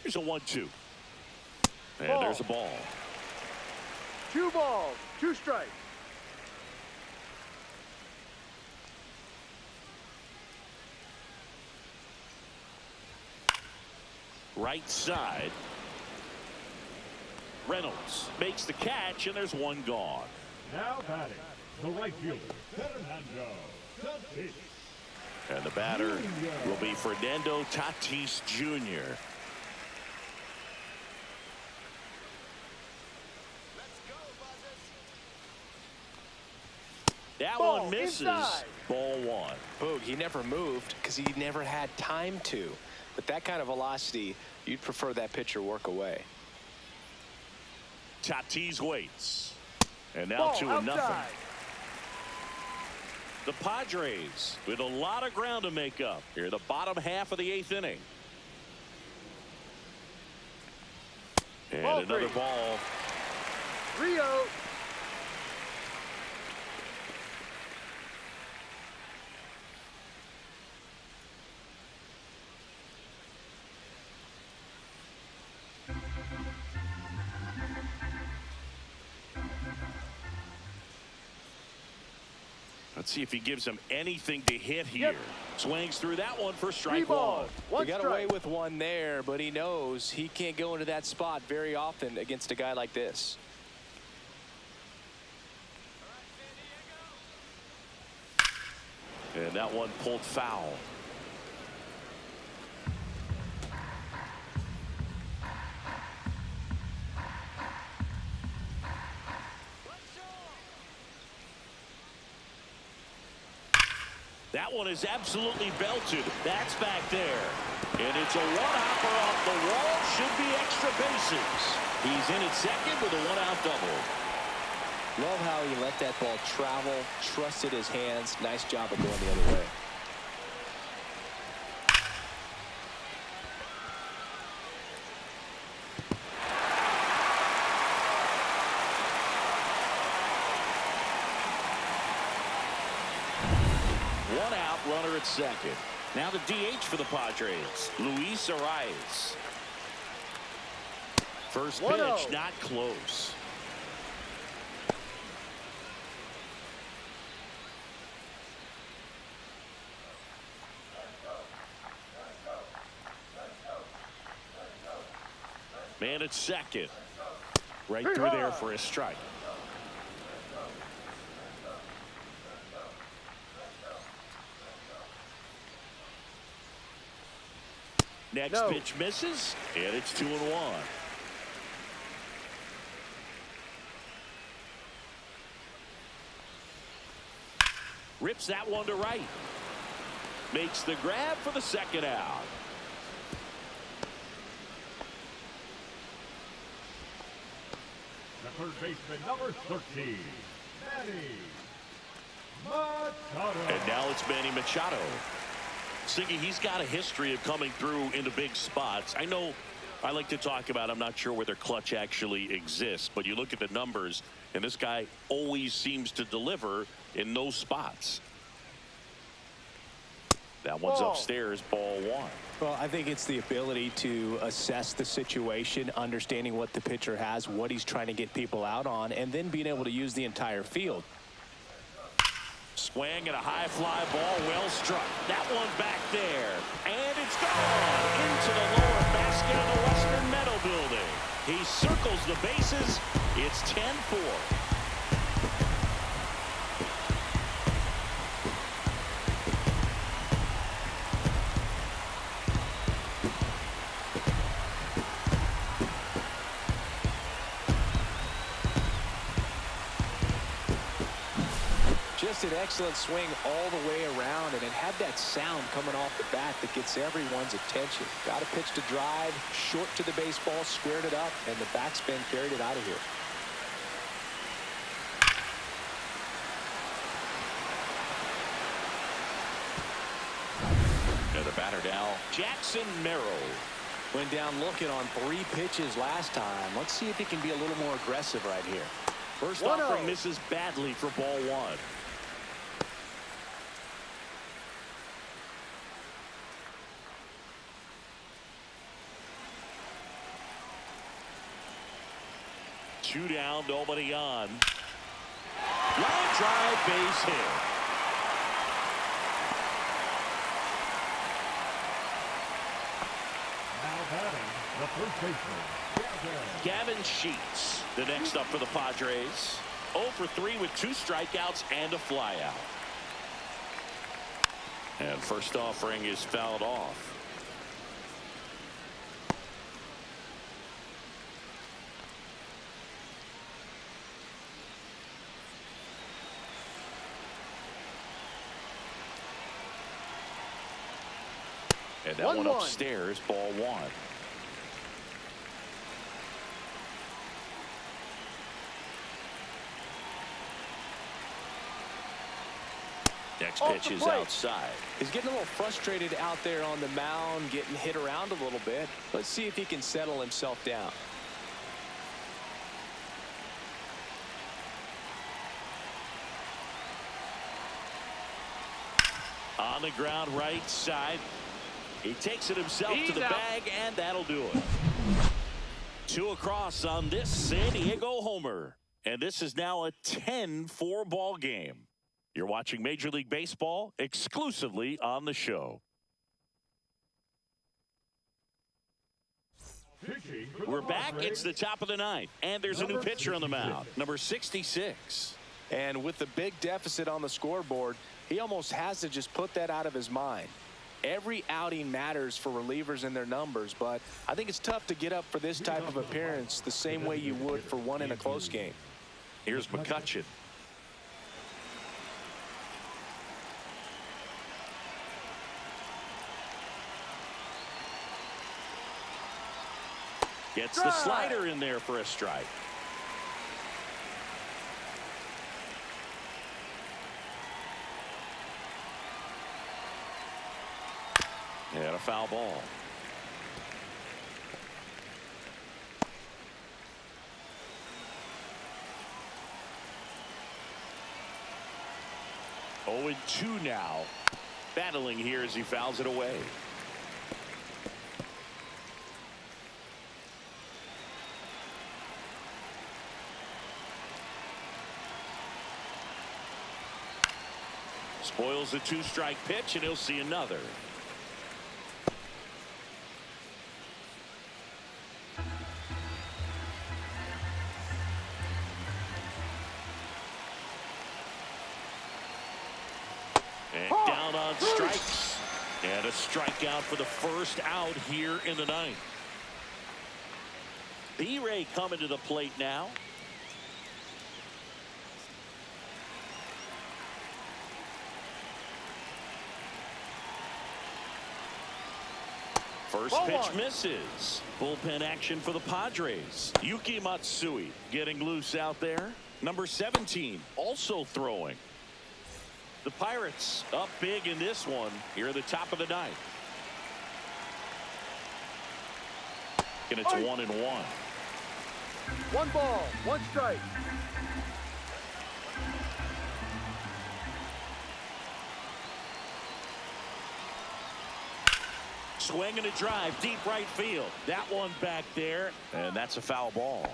S2: Here's a 1-2. And there's a ball.
S5: 2 balls, 2 strikes.
S2: Right side. Reynolds makes the catch, and there's one gone.
S3: Now batting, the right fielder, Fernando Tatis.
S2: And the batter will be Fernando Tatis Jr. That one misses. Inside. Ball 1.
S4: Boog, he never moved because he never had time to. With that kind of velocity, you'd prefer that pitcher work away.
S2: Tatis waits. And now 2-0. The Padres with a lot of ground to make up here in the bottom half of the 8th inning. And another ball.
S5: 3-0.
S2: Let's see if he gives him anything to hit here. Swings through that one for strike one.
S4: He got away with one there, but he knows he can't go into that spot very often against a guy like this.
S2: And that one pulled foul. That one is absolutely belted. That's back there. And it's a one-hopper off the wall. Should be extra bases. He's in at second with a one-out double.
S4: Love how he let that ball travel, trusted his hands. Nice job of going the other way.
S2: One out, runner at second. Now the DH for the Padres, Luis Arias. First pitch, not close. Man at second. Right through there for a strike. Next pitch misses, and it's 2-1. Rips that one to right. Makes the grab for the second out.
S3: The third baseman, number 13, Manny Machado.
S2: And now it's Manny Machado. Siggy, he's got a history of coming through into big spots. I know I like to talk about, I'm not sure whether clutch actually exists, but you look at the numbers, and this guy always seems to deliver in those spots. That one's upstairs, ball one.
S4: Well, I think it's the ability to assess the situation, understanding what the pitcher has, what he's trying to get people out on, and then being able to use the entire field.
S2: Swing and a high fly ball, well struck. That one back there. And it's gone into the lower basket of the Western Meadow building. He circles the bases. It's 10-4.
S4: Just an excellent swing all the way around, and it had that sound coming off the bat that gets everyone's attention. Got a pitch to drive, short to the baseball, squared it up, and the backspin carried it out of here.
S2: And the batter now, Jackson Merrill.
S4: Went down looking on 3 pitches last time. Let's see if he can be a little more aggressive right here.
S2: First offering misses badly for ball one. Two down, nobody on. Line drive, base hit.
S3: Now batting, the first baseman,
S2: Gavin Sheets, the next up for the Padres. 0 for 3 with 2 strikeouts and a flyout. And first offering is fouled off. And that one upstairs, ball one. Next pitch is outside.
S4: He's getting a little frustrated out there on the mound, getting hit around a little bit. Let's see if he can settle himself down.
S2: On the ground right side. He takes it himself to the bag, and that'll do it. 2 across on this San Diego homer. And this is now a 10-4 ball game. You're watching Major League Baseball exclusively on the show. We're back. It's the top of the ninth, and there's a new pitcher on the mound, number 66.
S4: And with the big deficit on the scoreboard, he almost has to just put that out of his mind. Every outing matters for relievers and their numbers, but I think it's tough to get up for this type of appearance the same way you would for one in a close game.
S2: Here's McCutchen. Gets the slider in there for a strike. And a foul ball. Oh, and 2 now. Battling here as he fouls it away. Spoils the 2-strike pitch, and he'll see another. And down on strikes. And a strikeout for the first out here in the ninth. B-Ray coming to the plate now. First pitch misses. Bullpen action for the Padres. Yuki Matsui getting loose out there. Number 17 also throwing. The Pirates up big in this one here at the top of the ninth. And it's 1-1.
S5: 1 ball, 1 strike.
S2: Swing and a drive, deep right field. That one back there, and that's a foul ball.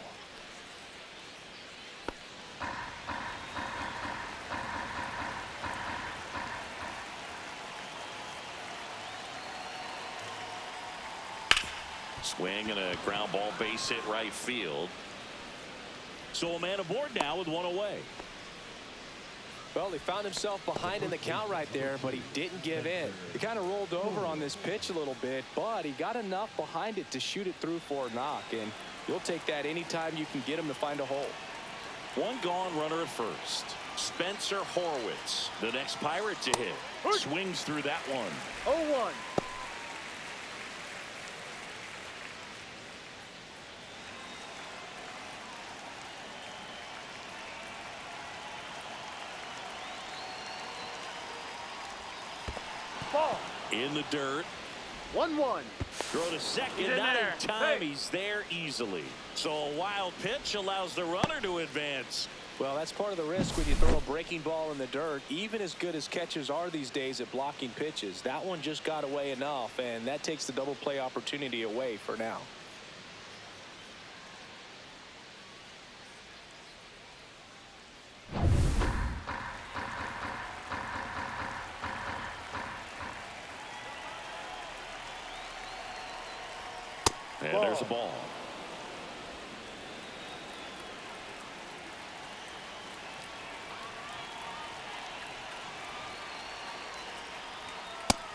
S2: Swing and a ground ball, base hit right field. So a man aboard now with 1 away.
S4: Well, he found himself behind in the count right there, but he didn't give in. He kind of rolled over on this pitch a little bit, but he got enough behind it to shoot it through for a knock, and you'll take that anytime you can get him to find a hole.
S2: 1 gone, runner at first. Spencer Horwitz, the next Pirate to hit. Swings through that one.
S5: 0-1. Ball.
S2: In the dirt.
S5: 1-1.
S2: Throw to second,
S5: He's
S2: not
S5: in
S2: in time.
S5: Hey.
S2: He's there easily. So a wild pitch allows the runner to advance.
S4: Well, that's part of the risk when you throw a breaking ball in the dirt. Even as good as catchers are these days at blocking pitches, that one just got away enough, and that takes the double play opportunity away for now.
S2: And there's a ball.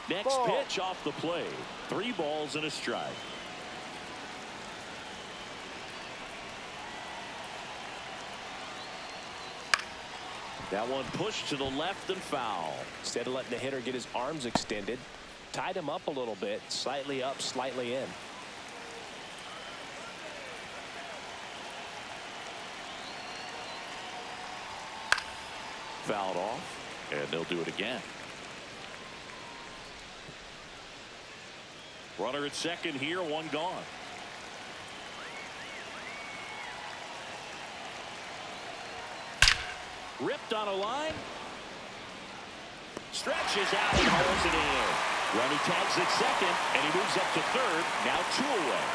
S2: Next pitch off the plate. 3 balls and a strike. That one pushed to the left and foul.
S4: Instead of letting the hitter get his arms extended, tied him up a little bit, slightly up, slightly in.
S2: Fouled off, and they'll do it again. Runner at second here, 1 gone. Ripped on a line. Stretches out and hauls it in. Runner tags at second, and he moves up to third. Now 2 away.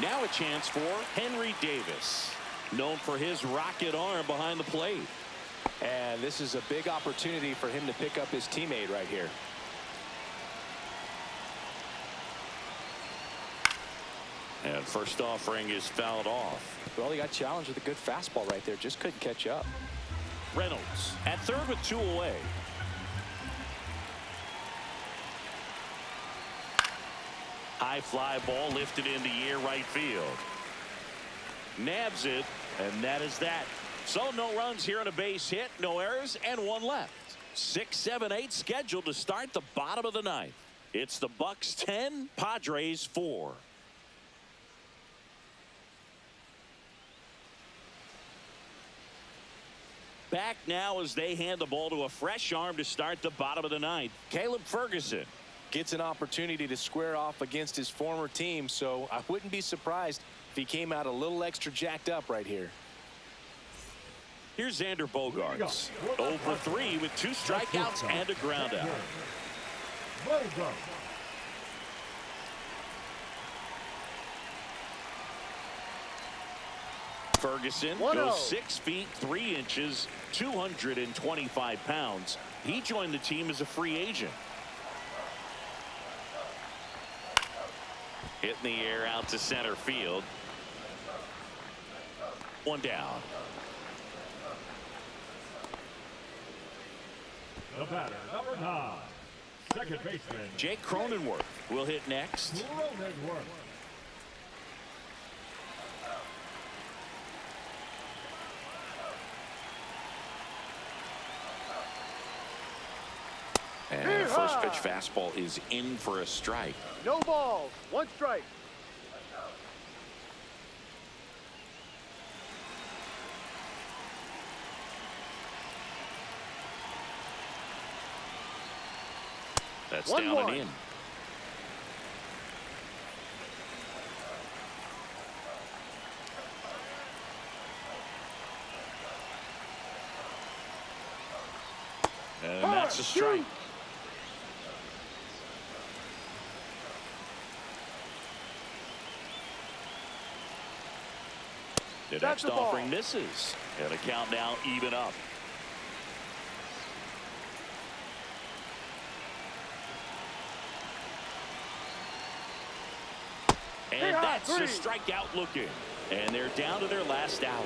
S2: Now a chance for Henry Davis, known for his rocket arm behind the plate.
S4: And this is a big opportunity for him to pick up his teammate right here.
S2: And first offering is fouled off.
S4: Well, he got challenged with a good fastball right there. Just couldn't catch up.
S2: Reynolds at third with 2 away. High fly ball lifted in the air right field. Nabs it, and that is that. So no runs here on a base hit, no errors, and 1 left. 6, 7, 8 scheduled to start the bottom of the ninth. It's the Bucks 10, Padres 4. Back now as they hand the ball to a fresh arm to start the bottom of the ninth. Caleb Ferguson
S4: gets an opportunity to square off against his former team, so I wouldn't be surprised if he came out a little extra jacked up right here.
S2: Here's Xander Bogaerts. 0 for 3 with 2 strikeouts and a ground out. Ferguson goes 6 feet 3 inches, 225 pounds. He joined the team as a free agent. Hit in the air out to center field. 1 down.
S3: The batter, number 9, second baseman
S2: Jake Cronenworth will hit next.
S3: Cronenworth.
S2: And the first pitch fastball is in for a strike.
S5: No balls, 1 strike.
S2: That's
S5: 1-1.
S2: down and in. And that's a strike. The next offering misses. And a count now even up. And that's a strikeout looking. And they're down to their last out.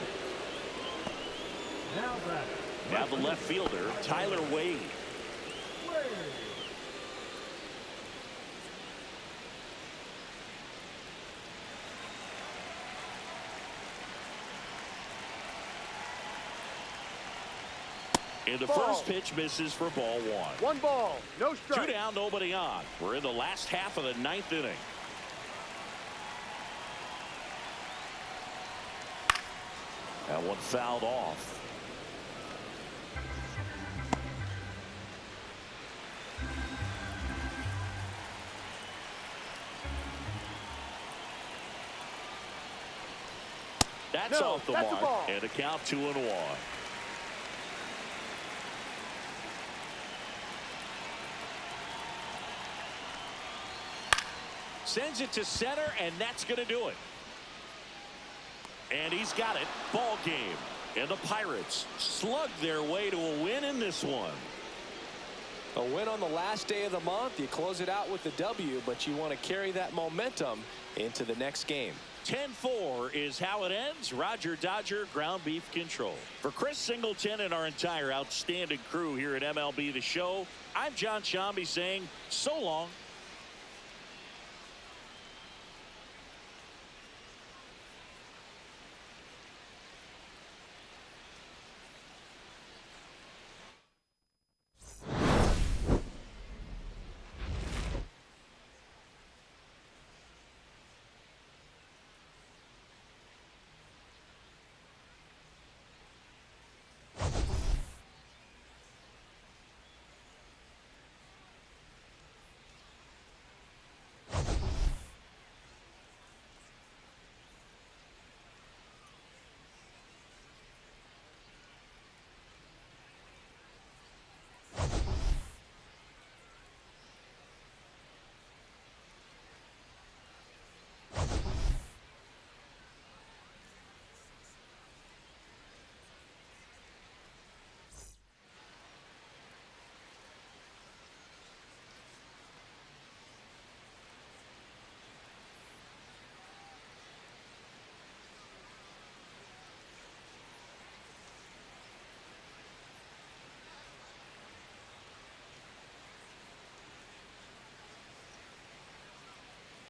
S2: Now the left fielder, Tyler Wade. And the first pitch misses for ball 1.
S5: 1 ball, no strike.
S2: 2 down, nobody on. We're in the last half of the 9th inning. That one fouled off. That's off the mark. And a count 2-1. Sends it to center, and that's going to do it. And he's got it. Ball game. And the Pirates slug their way to a win in this one.
S4: A win on the last day of the month. You close it out with the W, but you want to carry that momentum into the next game.
S2: 10-4 is how it ends. Roger Dodger, ground beef control. For Chris Singleton and our entire outstanding crew here at MLB The Show, I'm John Shambi saying so long.